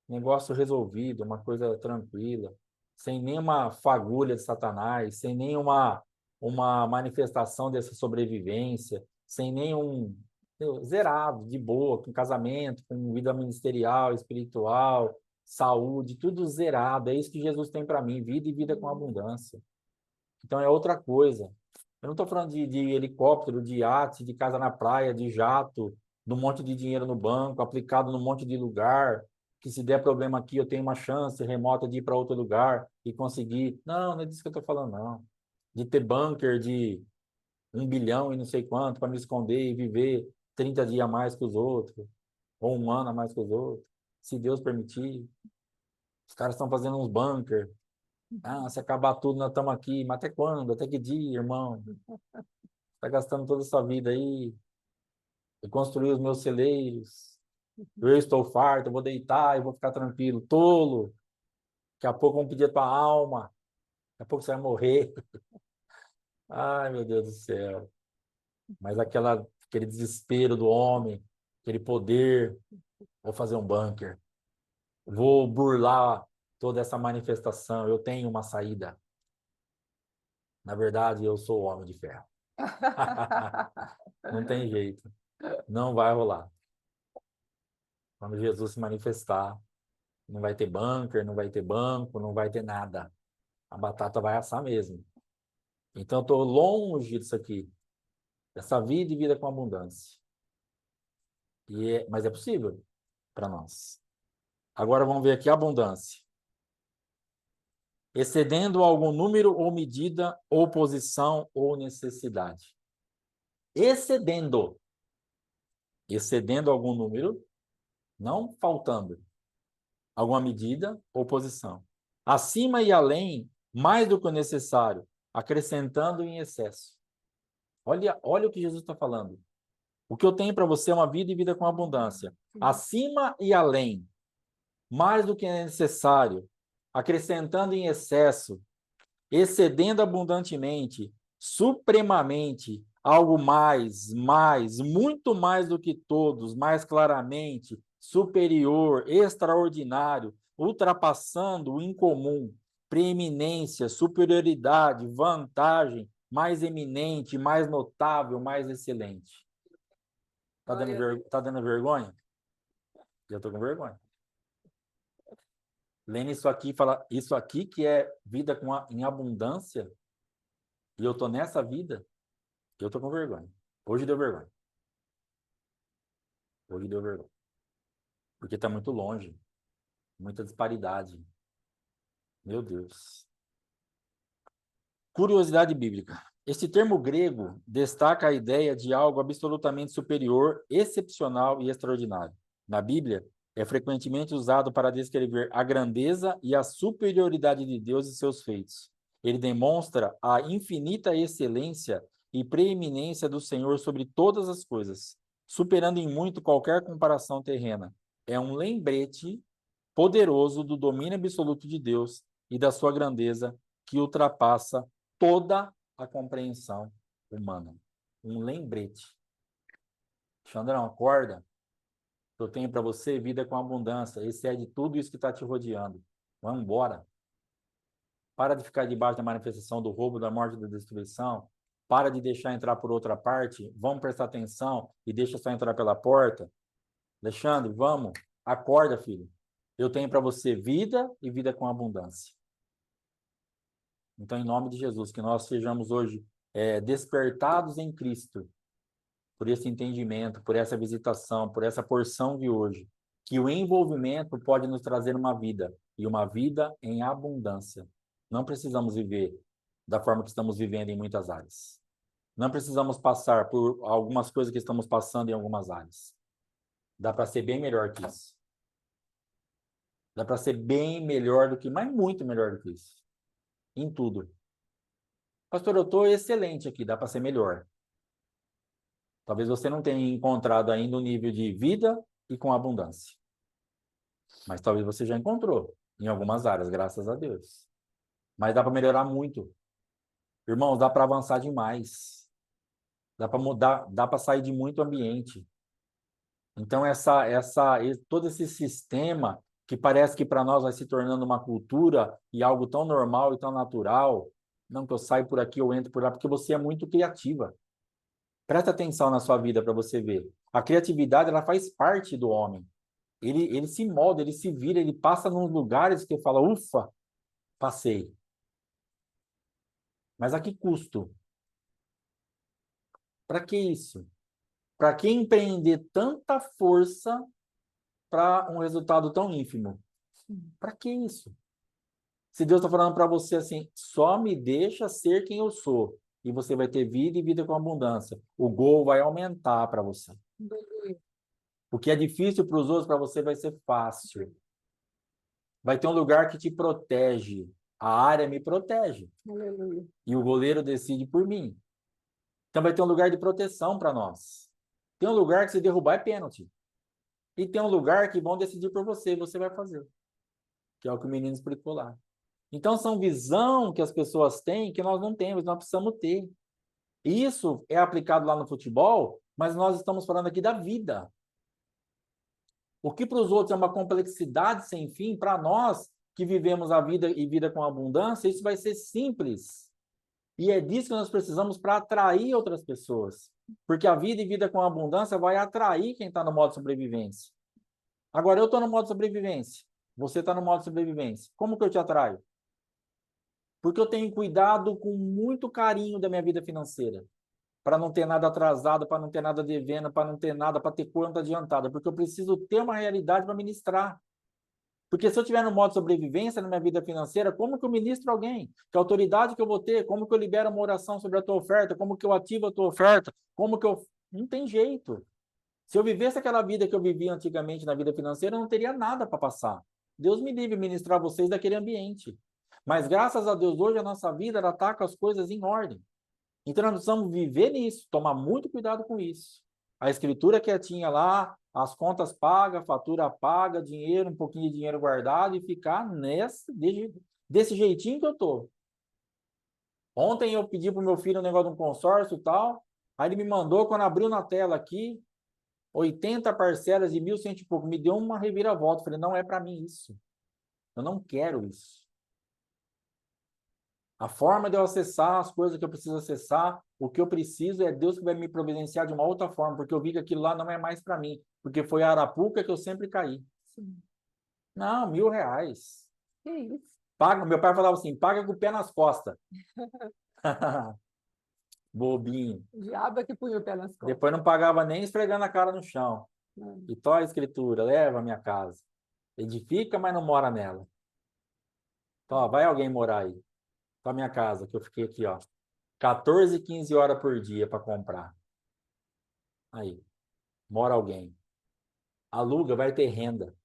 Negócio resolvido, uma coisa tranquila, sem nenhuma fagulha de Satanás, sem nenhuma uma manifestação dessa sobrevivência, sem nenhum zerado, de boa, com casamento, com vida ministerial, espiritual, saúde, tudo zerado. É isso que Jesus tem para mim, vida e vida com abundância. Então é outra coisa. Eu não estou falando de helicóptero, de iate, de casa na praia, de jato, de um monte de dinheiro no banco, aplicado num monte de lugar, que se der problema aqui eu tenho uma chance remota de ir para outro lugar e conseguir. Não, não é disso que eu estou falando, não. De ter bunker de 1 bilhão e não sei quanto para me esconder e viver 30 dias a mais que os outros, ou 1 ano a mais que os outros, se Deus permitir. Os caras estão fazendo uns bunker. Ah, se acabar tudo, nós estamos aqui. Mas até quando? Até que dia, irmão? Está gastando toda essa vida aí. e construir os meus celeiros. Eu estou farto, eu vou deitar e vou ficar tranquilo. Tolo, daqui a pouco vão pedir a tua alma, daqui a pouco você vai morrer. Ai, meu Deus do céu. Mas aquele desespero do homem, aquele poder, vou fazer um bunker, vou burlar toda essa manifestação, eu tenho uma saída. Na verdade, eu sou o homem de ferro. Não tem jeito, não vai rolar. Quando Jesus se manifestar, não vai ter bunker, não vai ter banco, não vai ter nada. A batata vai assar mesmo. Então, eu estou longe disso aqui, dessa vida e vida com abundância. Mas é possível para nós. Agora vamos ver aqui a abundância. Excedendo algum número ou medida, ou posição ou necessidade. Excedendo. Excedendo algum número, não faltando. Alguma medida ou posição. Acima e além, mais do que o necessário, acrescentando em excesso. Olha o que Jesus está falando. O que eu tenho para você é uma vida e vida com abundância. Acima e além, mais do que é necessário, acrescentando em excesso, excedendo abundantemente, supremamente, algo mais, muito mais do que todos, mais claramente, superior, extraordinário, ultrapassando o incomum, preeminência, superioridade, vantagem, mais eminente, mais notável, mais excelente. Tá dando vergonha? Já tô com vergonha. Lendo isso aqui, fala, isso aqui que é vida em abundância, e eu tô nessa vida, eu tô com vergonha. Hoje deu vergonha. Hoje deu vergonha. Porque tá muito longe, muita disparidade. Meu Deus. Curiosidade bíblica. Este termo grego destaca a ideia de algo absolutamente superior, excepcional e extraordinário. Na Bíblia, é frequentemente usado para descrever a grandeza e a superioridade de Deus e seus feitos. Ele demonstra a infinita excelência e preeminência do Senhor sobre todas as coisas, superando em muito qualquer comparação terrena. É um lembrete poderoso do domínio absoluto de Deus e da sua grandeza que ultrapassa toda a compreensão humana. Um lembrete. Xandrão, acorda. Eu tenho para você vida com abundância. Excede tudo isso que está te rodeando. Vamos embora. Para de ficar debaixo da manifestação do roubo, da morte e da destruição. Para de deixar entrar por outra parte. Vamos prestar atenção e deixa só entrar pela porta. Alexandre, vamos. Acorda, filho. Eu tenho para você vida e vida com abundância. Então, em nome de Jesus, que nós sejamos hoje despertados em Cristo, por esse entendimento, por essa visitação, por essa porção de hoje, que o envolvimento pode nos trazer uma vida, e uma vida em abundância. Não precisamos viver da forma que estamos vivendo em muitas áreas. Não precisamos passar por algumas coisas que estamos passando em algumas áreas. Dá para ser bem melhor que isso. Dá para ser bem melhor do que, mas muito melhor do que isso. Em tudo. Pastor, eu estou excelente aqui, dá para ser melhor. Talvez você não tenha encontrado ainda um nível de vida e com abundância. Mas talvez você já encontrou em algumas áreas, graças a Deus. Mas dá para melhorar muito. Irmãos, dá para avançar demais. Dá para mudar, dá para sair de muito ambiente. Então, todo esse sistema que parece que para nós vai se tornando uma cultura e algo tão normal e tão natural, não que eu saio por aqui, eu entro por lá, porque você é muito criativa. Presta atenção na sua vida para você ver. A criatividade, ela faz parte do homem. Ele se molda, ele se vira, ele passa nos lugares que fala, ufa, passei. Mas a que custo? Para que isso? Para que empreender tanta força para um resultado tão ínfimo? Para que isso? Se Deus está falando para você assim, só me deixa ser quem eu sou, e você vai ter vida e vida com abundância. O gol vai aumentar para você. O que é difícil para os outros, para você vai ser fácil. Vai ter um lugar que te protege. A área me protege. Aleluia. E o goleiro decide por mim. Então vai ter um lugar de proteção para nós. Tem um lugar que se derrubar é pênalti. E tem um lugar que vão decidir por você e você vai fazer. Que é o que o menino explicou lá. Então, são visão que as pessoas têm que nós não temos, nós precisamos ter. Isso é aplicado lá no futebol, mas nós estamos falando aqui da vida. O que para os outros é uma complexidade sem fim, para nós que vivemos a vida e vida com abundância, isso vai ser simples. E é disso que nós precisamos para atrair outras pessoas. Porque a vida e vida com abundância vai atrair quem está no modo sobrevivência. Agora, eu estou no modo sobrevivência. Você está no modo sobrevivência. Como que eu te atraio? Porque eu tenho cuidado com muito carinho da minha vida financeira. Para não ter nada atrasado, para não ter nada devendo, para não ter nada, para ter conta adiantada. Porque eu preciso ter uma realidade para ministrar. Porque se eu estiver no modo sobrevivência na minha vida financeira, como que eu ministro alguém? Que autoridade que eu vou ter? Como que eu libero uma oração sobre a tua oferta? Como que eu ativo a tua oferta? Como que eu... Não tem jeito. Se eu vivesse aquela vida que eu vivia antigamente na vida financeira, eu não teria nada para passar. Deus me livre ministrar vocês daquele ambiente. Mas graças a Deus, hoje a nossa vida ela está com as coisas em ordem. Então nós precisamos viver nisso, tomar muito cuidado com isso. A escritura quietinha lá, as contas pagas, fatura paga, dinheiro, um pouquinho de dinheiro guardado e ficar desse jeitinho que eu tô. Ontem eu pedi para o meu filho um negócio de um consórcio e tal, aí ele me mandou, quando abriu na tela aqui, 80 parcelas de 1.100 e pouco, me deu uma reviravolta. Falei, não é para mim isso. Eu não quero isso. A forma de eu acessar as coisas que eu preciso acessar, o que eu preciso é Deus que vai me providenciar de uma outra forma, porque eu vi que aquilo lá não é mais para mim, porque foi a arapuca que eu sempre caí. Sim. Não, R$ 1.000. Que isso? Paga, meu pai falava assim, paga com o pé nas costas. Bobinho. O diabo é que punha o pé nas costas. Depois não pagava nem esfregando a cara no chão. E tó a escritura, leva a minha casa. Edifica, mas não mora nela. Tó, vai alguém morar aí. Tó a minha casa, que eu fiquei aqui, ó. 14, 15 horas por dia para comprar. Aí, mora alguém. Aluga, vai ter renda.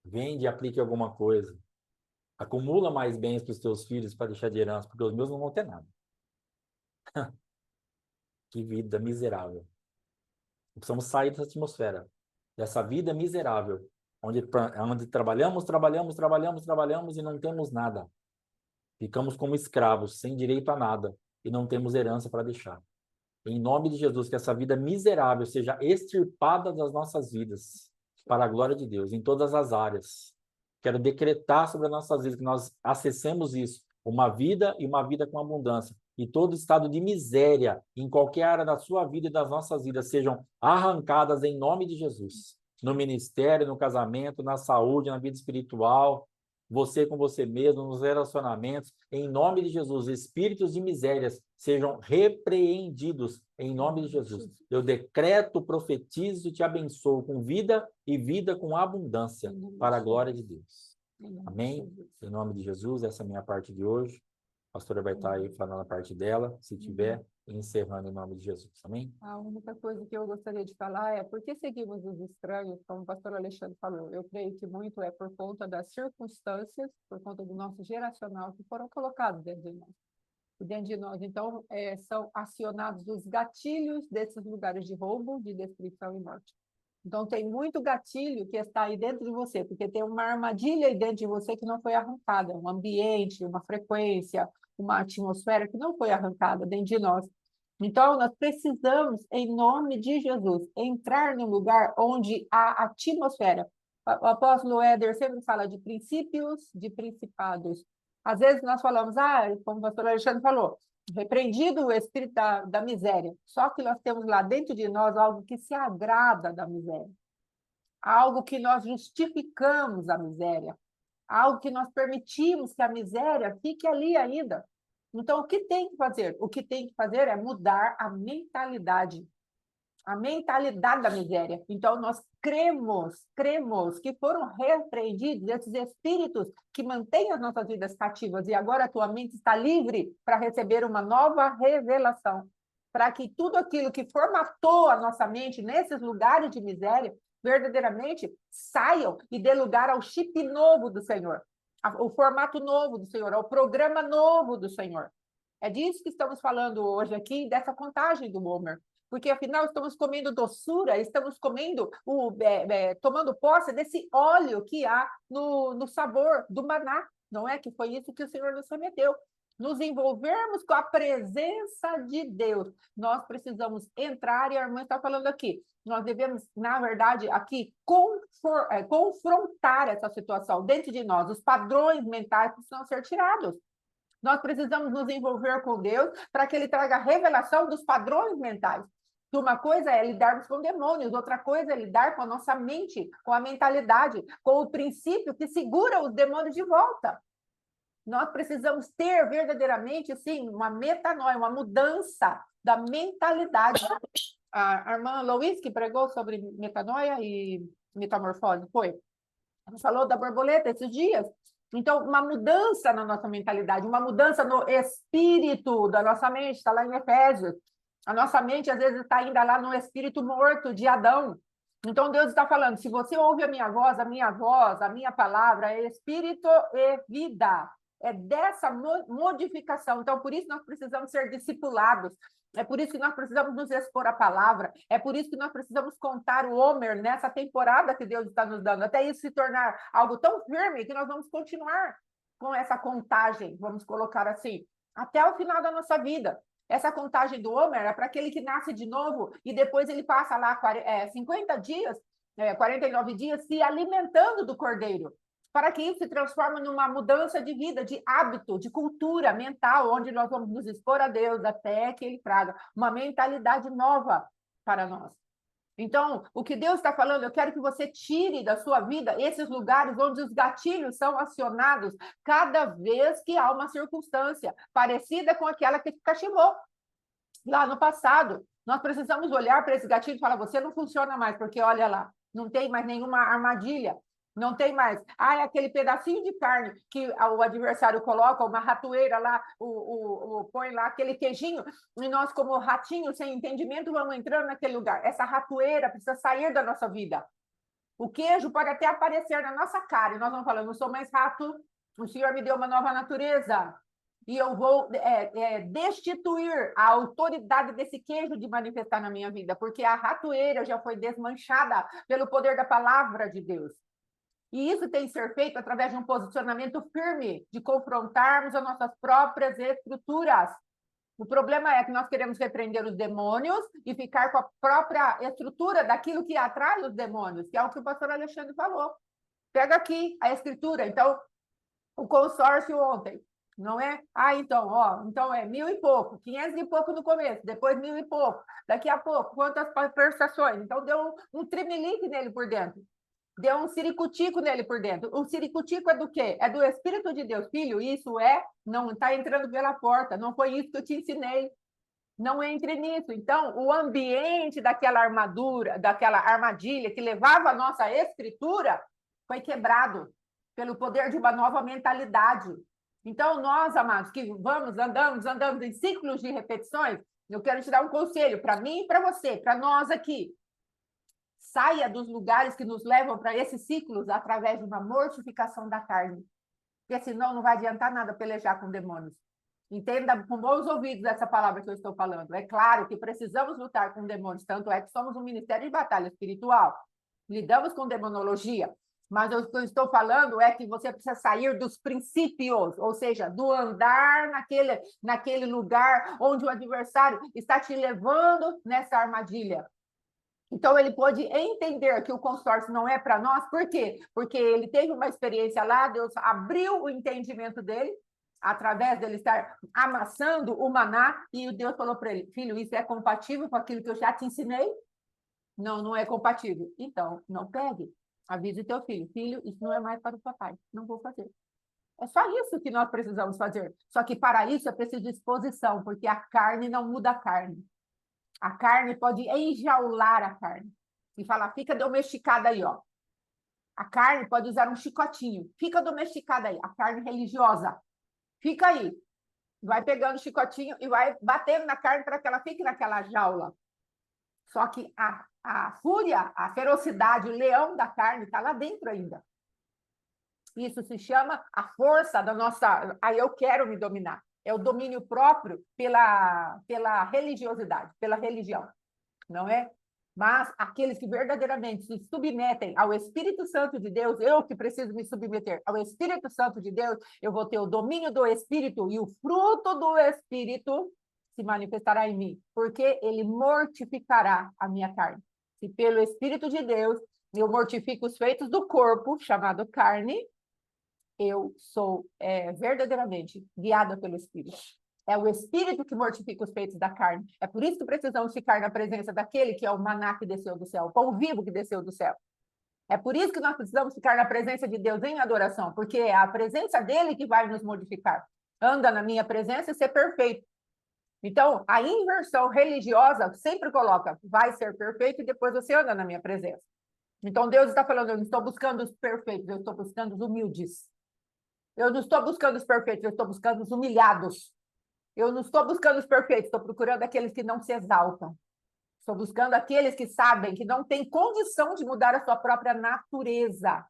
Vende, aplique alguma coisa. Acumula mais bens para os teus filhos para deixar de herança, porque os meus não vão ter nada. Que vida miserável. Precisamos sair dessa atmosfera, dessa vida miserável, onde trabalhamos, trabalhamos, trabalhamos, trabalhamos e não temos nada. Ficamos como escravos, sem direito a nada, e não temos herança para deixar. Em nome de Jesus, que essa vida miserável seja extirpada das nossas vidas, para a glória de Deus, em todas as áreas. Quero decretar sobre as nossas vidas que nós acessemos isso, uma vida e uma vida com abundância. E todo estado de miséria, em qualquer área da sua vida e das nossas vidas, sejam arrancadas em nome de Jesus. No ministério, no casamento, na saúde, na vida espiritual, você com você mesmo, nos relacionamentos, em nome de Jesus, espíritos de misérias sejam repreendidos em nome de Jesus. Eu decreto, profetizo e te abençoo com vida e vida com abundância para a glória de Deus. Amém? Em nome de Jesus, essa é a minha parte de hoje. A pastora vai estar aí falando a parte dela, se tiver, e encerrando em nome de Jesus. Amém? A única coisa que eu gostaria de falar é por que seguimos os estranhos, como o pastor Alexandre falou. Eu creio que muito é por conta das circunstâncias, por conta do nosso geracional, que foram colocados dentro de nós. Dentro de nós. Então, são acionados os gatilhos desses lugares de roubo, de destruição e morte. Então, tem muito gatilho que está aí dentro de você, porque tem uma armadilha aí dentro de você que não foi arrancada, um ambiente, uma frequência, uma atmosfera que não foi arrancada dentro de nós. Então, nós precisamos, em nome de Jesus, entrar num lugar onde a atmosfera. O apóstolo Éder sempre fala de princípios, de principados. Às vezes nós falamos, como o pastor Alexandre falou, repreendido o espírito da miséria. Só que nós temos lá dentro de nós algo que se agrada da miséria. Algo que nós justificamos a miséria. Algo que nós permitimos que a miséria fique ali ainda. Então, o que tem que fazer? O que tem que fazer é mudar a mentalidade da miséria. Então, nós cremos que foram repreendidos esses espíritos que mantêm as nossas vidas cativas e agora a tua mente está livre para receber uma nova revelação, para que tudo aquilo que formatou a nossa mente nesses lugares de miséria verdadeiramente saiam e dê lugar ao chip novo do Senhor, o formato novo do Senhor, ao programa novo do Senhor. É disso que estamos falando hoje aqui, dessa contagem do Homer. porque afinal estamos comendo doçura, estamos comendo, tomando posse desse óleo que há no sabor do maná, não é? Que foi isso que o Senhor nos remeteu. Nos envolvermos com a presença de Deus. Nós precisamos entrar, e a irmã está falando aqui, nós devemos, na verdade, aqui, confrontar essa situação dentro de nós. Os padrões mentais precisam ser tirados. Nós precisamos nos envolver com Deus para que Ele traga a revelação dos padrões mentais. Uma coisa é lidarmos com demônios, outra coisa é lidar com a nossa mente, com a mentalidade, com o princípio que segura os demônios de volta. Nós precisamos ter verdadeiramente, sim, uma metanoia, uma mudança da mentalidade. A irmã Louise, que pregou sobre metanoia e metamorfose, foi. Ela falou da borboleta esses dias. Então, uma mudança na nossa mentalidade, uma mudança no espírito da nossa mente, está lá em Efésios. A nossa mente, às vezes, está ainda lá no espírito morto de Adão. Então, Deus está falando, se você ouve a minha voz, a minha palavra é espírito e vida. É dessa modificação. Então, por isso nós precisamos ser discipulados. É por isso que nós precisamos nos expor à palavra. É por isso que nós precisamos contar o Homer nessa temporada que Deus está nos dando. Até isso se tornar algo tão firme que nós vamos continuar com essa contagem, vamos colocar assim, até o final da nossa vida. Essa contagem do Homer é para aquele que nasce de novo e depois ele passa lá 50 dias, 49 dias se alimentando do cordeiro, para que isso se transforme numa mudança de vida, de hábito, de cultura mental, onde nós vamos nos expor a Deus até que Ele traga uma mentalidade nova para nós. Então, o que Deus está falando, eu quero que você tire da sua vida esses lugares onde os gatilhos são acionados cada vez que há uma circunstância parecida com aquela que te cachimou lá no passado. Nós precisamos olhar para esse gatilho e falar, você não funciona mais, porque olha lá, não tem mais nenhuma armadilha, não tem mais. É aquele pedacinho de carne que o adversário coloca, uma ratoeira lá, põe lá aquele queijinho, e nós, como ratinhos sem entendimento, vamos entrando naquele lugar. Essa ratoeira precisa sair da nossa vida. O queijo pode até aparecer na nossa cara, e nós vamos falando, não sou mais rato, o Senhor me deu uma nova natureza, e eu vou destituir a autoridade desse queijo de manifestar na minha vida, porque a ratoeira já foi desmanchada pelo poder da palavra de Deus. E isso tem que ser feito através de um posicionamento firme, de confrontarmos as nossas próprias estruturas. O problema é que nós queremos repreender os demônios e ficar com a própria estrutura daquilo que atrai os demônios, que é o que o pastor Alexandre falou. Pega aqui a escritura. Então, o consórcio ontem, não é? Então é 1.000 e pouco, 500 e pouco no começo, depois 1.000 e pouco, daqui a pouco, quantas prestações? Então, deu um trimelique nele por dentro. Deu um ciricutico nele por dentro. O ciricutico é do quê? É do Espírito de Deus. Filho, isso não está entrando pela porta. Não foi isso que eu te ensinei. Não entre nisso. Então, o ambiente daquela armadura, daquela armadilha que levava a nossa escritura foi quebrado pelo poder de uma nova mentalidade. Então, nós, amados, que andamos em ciclos de repetições, eu quero te dar um conselho para mim e para você, para nós aqui. Saia dos lugares que nos levam para esses ciclos através de uma mortificação da carne. Porque senão não vai adiantar nada pelejar com demônios. Entenda com bons ouvidos essa palavra que eu estou falando. É claro que precisamos lutar com demônios, tanto é que somos um ministério de batalha espiritual. Lidamos com demonologia. Mas o que eu estou falando é que você precisa sair dos princípios, ou seja, do andar naquele lugar onde o adversário está te levando nessa armadilha. Então, ele pode entender que o consórcio não é para nós, por quê? Porque ele teve uma experiência lá, Deus abriu o entendimento dele, através dele estar amassando o maná, e o Deus falou para ele, filho, isso é compatível com aquilo que eu já te ensinei? Não, não é compatível. Então, não pegue. Avise teu filho, filho, isso não é mais para o papai, não vou fazer. É só isso que nós precisamos fazer. Só que para isso é preciso disposição, porque a carne não muda a carne. A carne pode enjaular a carne e falar, fica domesticada aí, ó. A carne pode usar um chicotinho, fica domesticada aí. A carne religiosa, fica aí. Vai pegando o chicotinho e vai batendo na carne para que ela fique naquela jaula. Só que a fúria, a ferocidade, o leão da carne está lá dentro ainda. Isso se chama a força da nossa... Aí eu quero me dominar. É o domínio próprio pela religiosidade, pela religião. não é? Mas aqueles que verdadeiramente se submetem ao Espírito Santo de Deus, eu que preciso me submeter ao Espírito Santo de Deus, eu vou ter o domínio do Espírito e o fruto do Espírito se manifestará em mim, porque ele mortificará a minha carne. Se pelo Espírito de Deus eu mortifico os feitos do corpo, chamado carne, eu sou verdadeiramente guiada pelo Espírito. É o Espírito que mortifica os feitos da carne. É por isso que precisamos ficar na presença daquele que é o maná que desceu do céu, o pão vivo que desceu do céu. É por isso que nós precisamos ficar na presença de Deus em adoração, porque é a presença dele que vai nos modificar. Anda na minha presença e ser perfeito. Então, a inversão religiosa sempre coloca, vai ser perfeito e depois você anda na minha presença. Então, Deus está falando, eu não estou buscando os perfeitos, eu estou buscando os humildes. Eu não estou buscando os perfeitos, eu estou buscando os humilhados. Eu não estou buscando os perfeitos, estou procurando aqueles que não se exaltam. Estou buscando aqueles que sabem que não têm condição de mudar a sua própria natureza.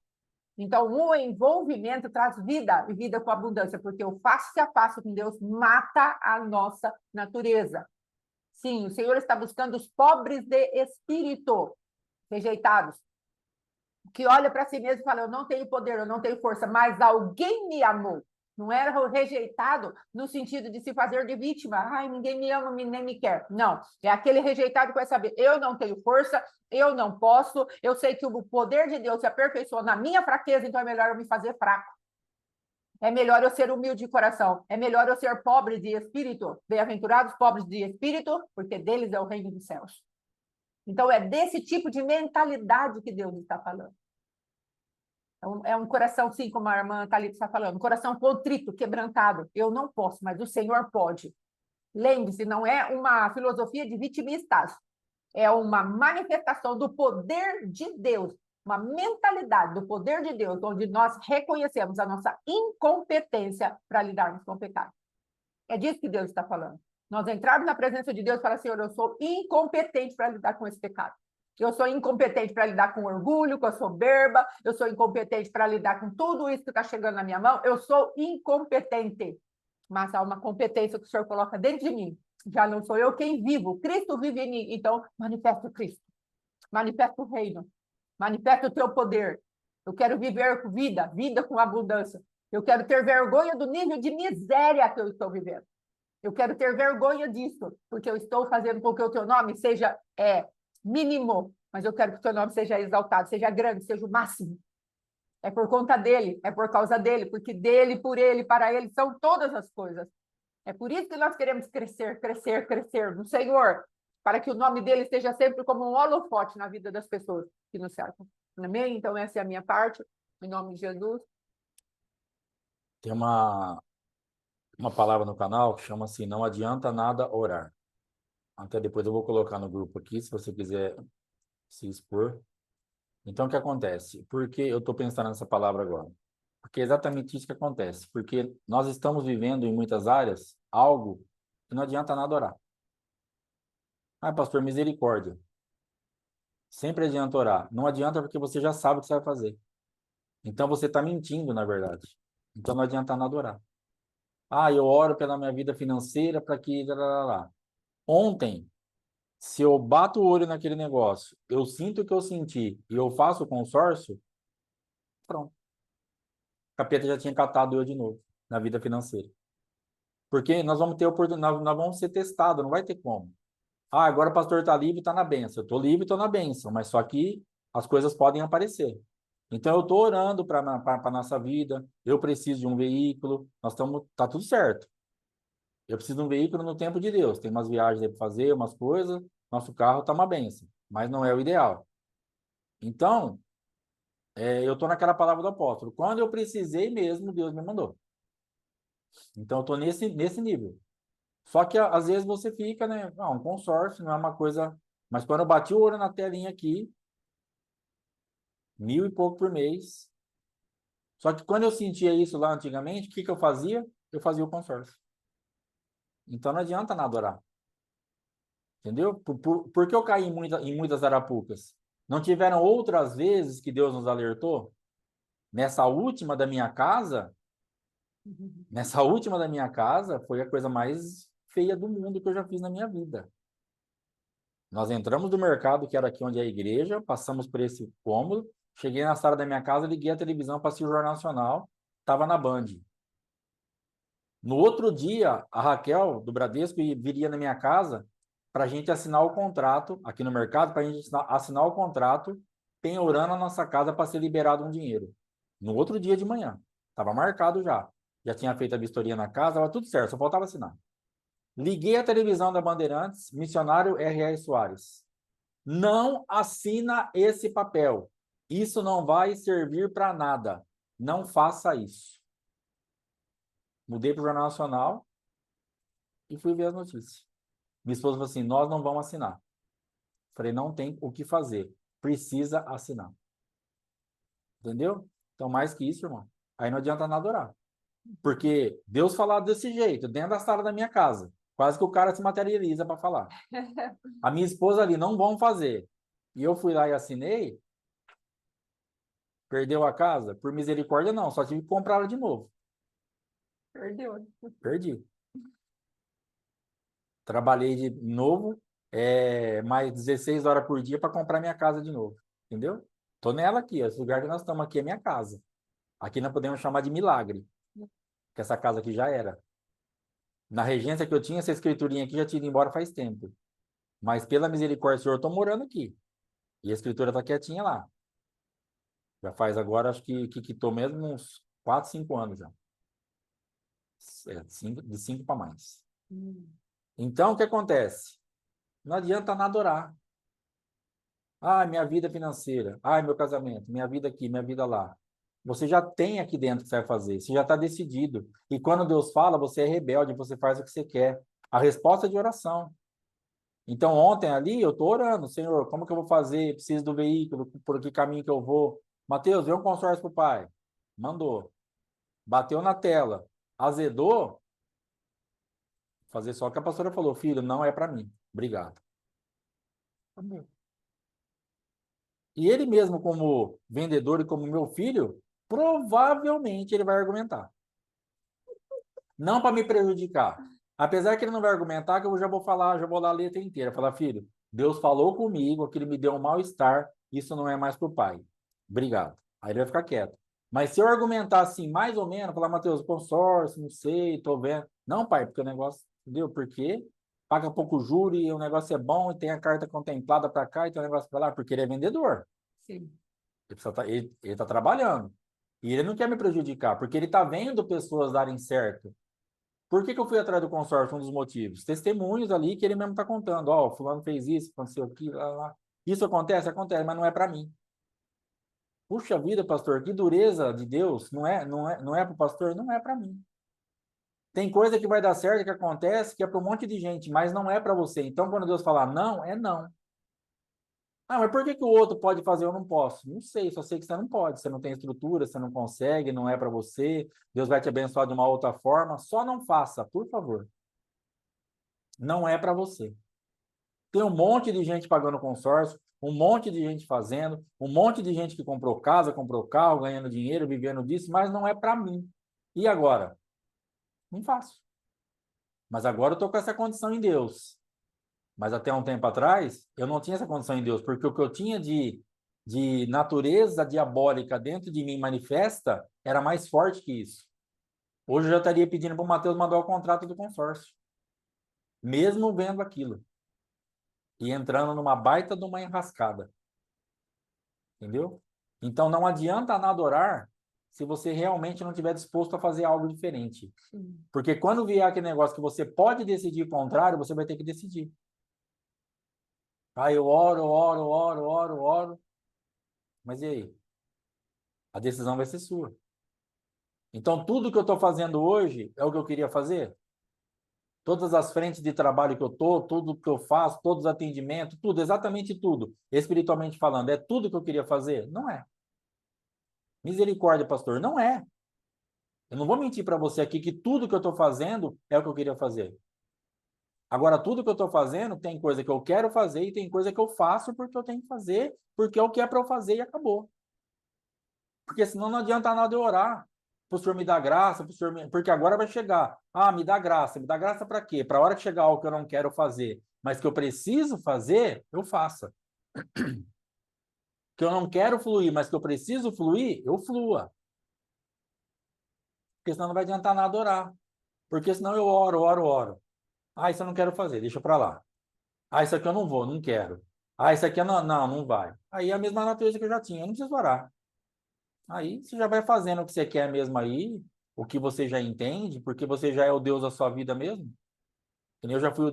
Então, o envolvimento traz vida e vida com abundância, porque o face a face com Deus mata a nossa natureza. Sim, o Senhor está buscando os pobres de espírito, rejeitados, que olha para si mesmo e fala, eu não tenho poder, eu não tenho força, mas alguém me amou. Não era o rejeitado no sentido de se fazer de vítima. Ai, ninguém me ama, nem me quer. Não, é aquele rejeitado que vai saber, eu não tenho força, eu não posso, eu sei que o poder de Deus se aperfeiçoa na minha fraqueza, então é melhor eu me fazer fraco. É melhor eu ser humilde de coração. É melhor eu ser pobre de espírito. Bem-aventurados pobres de espírito, porque deles é o reino dos céus. Então, é desse tipo de mentalidade que Deus está falando. É um coração, sim, como a irmã Thalita está falando, um coração contrito, quebrantado. Eu não posso, mas o Senhor pode. Lembre-se, não é uma filosofia de vitimistas, é uma manifestação do poder de Deus, uma mentalidade do poder de Deus, onde nós reconhecemos a nossa incompetência para lidarmos com o pecado. É disso que Deus está falando. Nós entrarmos na presença de Deus e falar, Senhor, eu sou incompetente para lidar com esse pecado. Eu sou incompetente para lidar com orgulho, com a soberba, eu sou incompetente para lidar com tudo isso que está chegando na minha mão, eu sou incompetente. Mas há uma competência que o Senhor coloca dentro de mim. Já não sou eu quem vivo, Cristo vive em mim. Então, manifesta o Cristo, manifesta o reino, manifesta o teu poder. Eu quero viver vida, vida com abundância. Eu quero ter vergonha do nível de miséria que eu estou vivendo. Eu quero ter vergonha disso, porque eu estou fazendo com que o teu nome seja mínimo, mas eu quero que o teu nome seja exaltado, seja grande, seja o máximo. É por conta dele, é por causa dele, porque dele, por ele, para ele são todas as coisas. É por isso que nós queremos crescer, crescer, crescer no Senhor, para que o nome dele esteja sempre como um holofote na vida das pessoas que nos cercam. Amém? Então, essa é a minha parte, em nome de Jesus. Tem uma palavra no canal que chama assim, não adianta nada orar. Até depois eu vou colocar no grupo aqui, se você quiser se expor. Então, o que acontece? Por que eu estou pensando nessa palavra agora? Porque é exatamente isso que acontece. Porque nós estamos vivendo em muitas áreas algo que não adianta nada orar. Ah, pastor, misericórdia. Sempre adianta orar. Não adianta porque você já sabe o que você vai fazer. Então, você está mentindo, na verdade. Então, não adianta nada orar. Ah, eu oro pela minha vida financeira para que... Lá. Ontem, se eu bato o olho naquele negócio, eu sinto o que eu senti e eu faço o consórcio, pronto. O capeta já tinha catado eu de novo na vida financeira. Porque nós vamos ter oportunidade, nós vamos ser testados, não vai ter como. Ah, agora o pastor está livre, está na bênção. Eu estou livre, estou na bênção, mas só que as coisas podem aparecer. Então eu estou orando para a nossa vida, eu preciso de um veículo, tá tudo certo. Eu preciso de um veículo no tempo de Deus. Tem umas viagens para fazer, umas coisas, nosso carro está uma bênção, mas não é o ideal. Então, eu estou naquela palavra do apóstolo. Quando eu precisei mesmo, Deus me mandou. Então, eu estou nesse nível. Só que, às vezes, você fica, né? Um consórcio não é uma coisa... Mas quando eu bati o olho na telinha aqui, 1.000 e pouco por mês. Só que quando eu sentia isso lá antigamente, o que eu fazia? Eu fazia o consórcio. Então, não adianta nada orar. Entendeu? Por que eu caí em muitas arapucas? Não tiveram outras vezes que Deus nos alertou? Nessa última da minha casa, foi a coisa mais feia do mundo que eu já fiz na minha vida. Nós entramos do mercado, que era aqui onde é a igreja, passamos por esse cômodo, cheguei na sala da minha casa, liguei a televisão para assistir o Jornal Nacional, estava na Band. No outro dia, a Raquel, do Bradesco, viria na minha casa para a gente assinar o contrato, aqui no mercado, para a gente assinar o contrato, penhorando a nossa casa para ser liberado um dinheiro. No outro dia de manhã. Estava marcado já. Já tinha feito a vistoria na casa, estava tudo certo, só faltava assinar. Liguei a televisão da Bandeirantes, missionário R.R. Soares. Não assina esse papel. Isso não vai servir para nada. Não faça isso. Mudei para o Jornal Nacional e fui ver as notícias. Minha esposa falou assim, nós não vamos assinar. Falei, não tem o que fazer. Precisa assinar. Entendeu? Então, mais que isso, irmão, aí não adianta nada orar. Porque Deus falar desse jeito, dentro da sala da minha casa, quase que o cara se materializa para falar. A minha esposa ali, não vão fazer. E eu fui lá e assinei, perdeu a casa? Por misericórdia, não, só tive que comprar ela de novo. Perdeu. Perdi. Trabalhei de novo, mais 16 horas por dia para comprar minha casa de novo. Entendeu? Tô nela aqui, esse lugar que nós estamos aqui é minha casa. Aqui nós podemos chamar de milagre, que essa casa aqui já era. Na regência que eu tinha, essa escriturinha aqui já tinha ido embora faz tempo. Mas pela misericórdia do Senhor, eu tô morando aqui. E a escritura tá quietinha lá. Já faz agora, acho que quitou mesmo uns 4, 5 anos já. De 5 para mais. Então, o que acontece? Não adianta nada orar. Ah, minha vida financeira. Ah, meu casamento. Minha vida aqui, minha vida lá. Você já tem aqui dentro o que você vai fazer. Você já está decidido. E quando Deus fala, você é rebelde, você faz o que você quer. A resposta é de oração. Então, ontem ali, eu estou orando. Senhor, como que eu vou fazer? Preciso do veículo. Por que caminho que eu vou? Mateus, vê um consórcio para o pai. Mandou. Bateu na tela. Azedou. Fazer só o que a pastora falou. Filho, não é para mim. Obrigado. E ele mesmo, como vendedor e como meu filho, provavelmente ele vai argumentar. Não para me prejudicar. Apesar que ele não vai argumentar, que eu já vou falar, já vou dar a letra inteira. Falar, filho, Deus falou comigo, que ele me deu um mal-estar, isso não é mais para o pai. Obrigado. Aí ele vai ficar quieto. Mas se eu argumentar assim, mais ou menos, falar, Mateus, consórcio, não sei, tô vendo. Não, pai, porque o negócio, entendeu? Porque paga pouco juro e o negócio é bom e tem a carta contemplada para cá e tem o negócio para lá, porque ele é vendedor. Sim. Ele tá trabalhando. E ele não quer me prejudicar, porque ele tá vendo pessoas darem certo. Por que eu fui atrás do consórcio? Um dos motivos. Testemunhos ali que ele mesmo está contando. Ó, fulano fez isso, aconteceu aquilo, lá, lá. Isso acontece? Acontece, mas não é para mim. Puxa vida, pastor, que dureza de Deus. Não é para o pastor? Não é para mim. Tem coisa que vai dar certo, que acontece, que é para um monte de gente, mas não é para você. Então, quando Deus falar não, é não. Ah, mas por que o outro pode fazer e eu não posso? Não sei, só sei que você não pode. Você não tem estrutura, você não consegue, não é para você. Deus vai te abençoar de uma outra forma. Só não faça, por favor. Não é para você. Tem um monte de gente pagando consórcio, um monte de gente fazendo, um monte de gente que comprou casa, comprou carro, ganhando dinheiro, vivendo disso, mas não é para mim. E agora? Não faço. Mas agora eu estou com essa condição em Deus. Mas até um tempo atrás, eu não tinha essa condição em Deus, porque o que eu tinha de natureza diabólica dentro de mim manifesta era mais forte que isso. Hoje eu já estaria pedindo para o Mateus mandar o contrato do consórcio, mesmo vendo aquilo. E entrando numa baita de uma enrascada. Entendeu? Então não adianta nada orar se você realmente não estiver disposto a fazer algo diferente. Sim. Porque quando vier aquele negócio que você pode decidir o contrário, você vai ter que decidir. Ah, eu oro, mas e aí? A decisão vai ser sua. Então tudo que eu estou fazendo hoje é o que eu queria fazer? Todas as frentes de trabalho que eu estou, tudo que eu faço, todos os atendimentos, tudo, exatamente tudo, espiritualmente falando, é tudo que eu queria fazer? Não é. Misericórdia, pastor, não é. Eu não vou mentir para você aqui que tudo que eu estou fazendo é o que eu queria fazer. Agora, tudo que eu estou fazendo, tem coisa que eu quero fazer e tem coisa que eu faço porque eu tenho que fazer, porque é o que é para eu fazer e acabou. Porque senão não adianta nada eu orar para o Senhor me dar graça, pro Senhor porque agora vai chegar. Ah, me dá graça. Me dá graça para quê? Para a hora que chegar algo que eu não quero fazer, mas que eu preciso fazer, eu faça. Que eu não quero fluir, mas que eu preciso fluir, eu flua. Porque senão não vai adiantar nada orar. Porque senão eu oro. Ah, isso eu não quero fazer, deixa para lá. Ah, isso aqui eu não vou, não quero. Ah, isso aqui eu não vai. Aí é a mesma natureza que eu já tinha, eu não preciso orar. Aí você já vai fazendo o que você quer mesmo aí, o que você já entende, porque você já é o Deus da sua vida mesmo.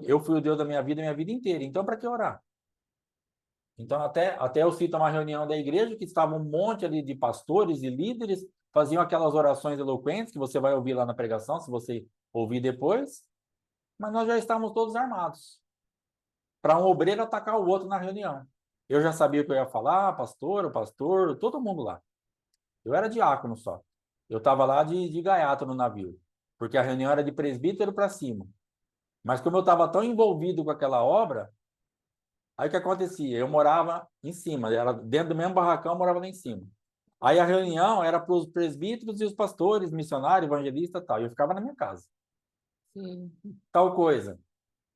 Eu fui o Deus da minha vida inteira. Então, para que orar? Então, até eu cito uma reunião da igreja que estava um monte ali de pastores e líderes, faziam aquelas orações eloquentes que você vai ouvir lá na pregação, se você ouvir depois, mas nós já estávamos todos armados para um obreiro atacar o outro na reunião. Eu já sabia o que eu ia falar, pastor, o pastor, todo mundo lá. Eu era diácono só. Eu estava lá de gaiato no navio, porque a reunião era de presbítero para cima. Mas como eu estava tão envolvido com aquela obra, aí o que acontecia? Eu morava em cima, era dentro do mesmo barracão, eu morava lá em cima. Aí a reunião era para os presbíteros e os pastores, missionários, evangelistas e tal. E eu ficava na minha casa. Sim. Tal coisa.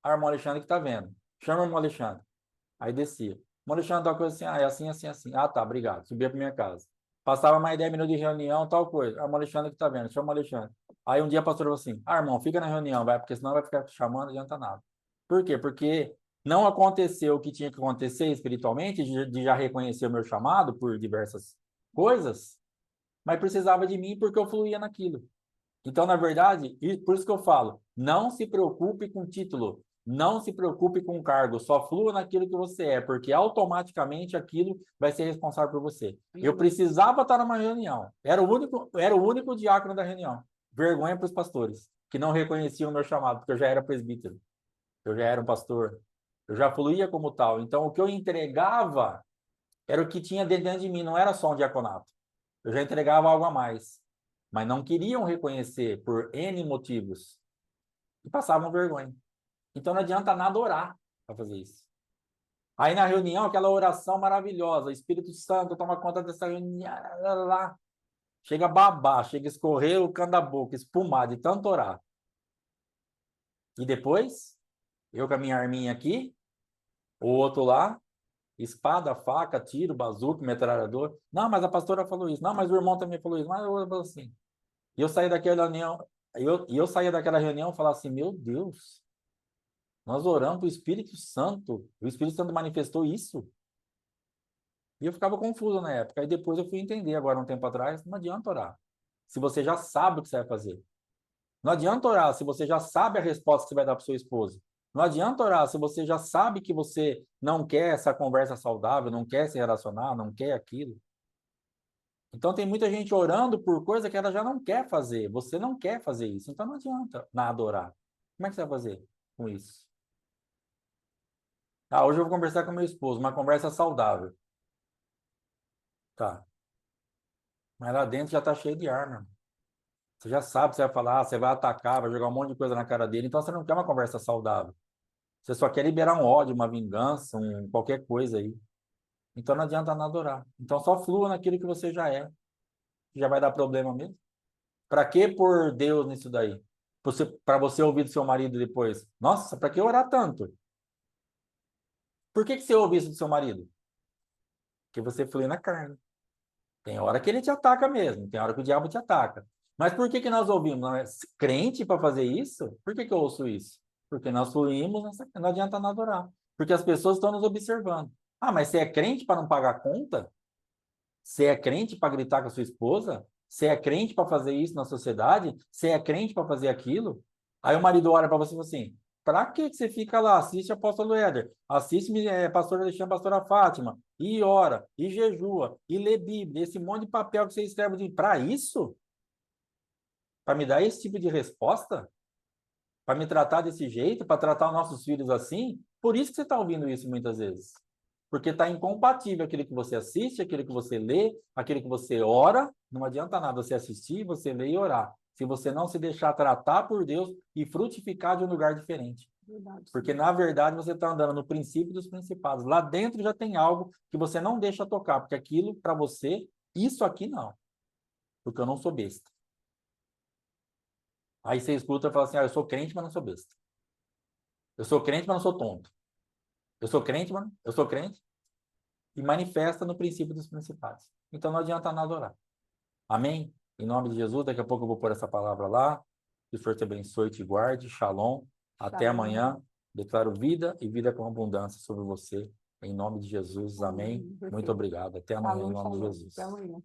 Ah, irmão Alexandre que tá vendo. Chama o irmão Alexandre. Aí descia. Irmão Alexandre, tal coisa assim. Ah, é assim, assim, assim. Ah, tá, obrigado. Subia para minha casa. Passava mais 10 minutos de reunião, tal coisa. Ah, irmão Alexandre que tá vendo. Chama o Alexandre. Aí um dia a pastora falou assim: ah, irmão, fica na reunião, vai, porque senão vai ficar chamando, não adianta nada. Por quê? Porque não aconteceu o que tinha que acontecer espiritualmente, de já reconhecer o meu chamado por diversas coisas, mas precisava de mim porque eu fluía naquilo. Então, na verdade, e por isso que eu falo, não se preocupe com título, não se preocupe com cargo, só flua naquilo que você é, porque automaticamente aquilo vai ser responsável por você. Eu precisava estar numa reunião, era o único diácono da reunião. Vergonha para os pastores, que não reconheciam o meu chamado, porque eu já era presbítero, eu já era um pastor, eu já fluía como tal. Então, o que eu entregava era o que tinha dentro de mim, não era só um diaconato. Eu já entregava algo a mais, mas não queriam reconhecer por N motivos e passavam vergonha. Então não adianta nada orar para fazer isso. Aí na reunião, aquela oração maravilhosa, o Espírito Santo toma conta dessa reunião, lá, chega a babar, chega a escorrer o cano da boca, espumar de tanto orar. E depois, eu com a minha arminha aqui, o outro lá, espada, faca, tiro, bazuca, metralhador. Não, mas a pastora falou isso. Não, mas o irmão também falou isso. Mas eu assim. E eu saí daquela reunião, eu saía daquela reunião e falava assim, meu Deus, nós oramos para o Espírito Santo. O Espírito Santo manifestou isso. E eu ficava confuso na época. Aí depois eu fui entender, agora um tempo atrás, não adianta orar. Se você já sabe o que você vai fazer. Não adianta orar se você já sabe a resposta que você vai dar para o seu esposo. Não adianta orar se você já sabe que você não quer essa conversa saudável, não quer se relacionar, não quer aquilo. Então tem muita gente orando por coisa que ela já não quer fazer. Você não quer fazer isso, então não adianta nada orar. Como é que você vai fazer com isso? Ah, hoje eu vou conversar com meu esposo, uma conversa saudável. Tá. Mas lá dentro já tá cheio de arma. Você já sabe o que você vai falar, você vai atacar, vai jogar um monte de coisa na cara dele, então você não quer uma conversa saudável. Você só quer liberar um ódio, uma vingança, qualquer coisa aí. Então não adianta nada orar. Então só flua naquilo que você já é, que já vai dar problema mesmo. Para que pôr Deus nisso daí? Para você ouvir do seu marido depois? Nossa, para que orar tanto? Por que você ouve isso do seu marido? Porque você flui na carne. Tem hora que ele te ataca mesmo, tem hora que o diabo te ataca. Mas por que nós ouvimos? Não é crente para fazer isso? Por que eu ouço isso? Porque nós fluímos, não adianta nada orar. Porque as pessoas estão nos observando. Ah, mas você é crente para não pagar conta? Você é crente para gritar com a sua esposa? Você é crente para fazer isso na sociedade? Você é crente para fazer aquilo? Aí o marido olha para você e fala assim: para que você fica lá? Assiste apóstolo Éder, assiste pastor Alexandre, pastora Fátima, e ora, e jejua, e lê Bíblia, esse monte de papel que você escreve para isso? Para me dar esse tipo de resposta? Para me tratar desse jeito? Para tratar os nossos filhos assim? Por isso que você está ouvindo isso muitas vezes. Porque está incompatível aquilo que você assiste, aquilo que você lê, aquilo que você ora. Não adianta nada você assistir, você ler e orar. Se você não se deixar tratar por Deus e frutificar de um lugar diferente. Verdade. Porque, na verdade, você está andando no princípio dos principados. Lá dentro já tem algo que você não deixa tocar, porque aquilo, para você, isso aqui não. Porque eu não sou besta. Aí você escuta e fala assim: ah, eu sou crente, mas não sou besta. Eu sou crente, mas não sou tonto. Eu sou crente, mano. Eu sou crente. E manifesta no princípio dos principados. Então não adianta nada orar. Amém? Em nome de Jesus, daqui a pouco eu vou pôr essa palavra lá. Que o Senhor te abençoe e te guarde. Shalom. Até Shalom. amanhã. Declaro vida e vida com abundância sobre você. Em nome de Jesus. Amém. Amém. Muito obrigado. Até amanhã, em Shalom, nome de shalom. Jesus. Até amanhã.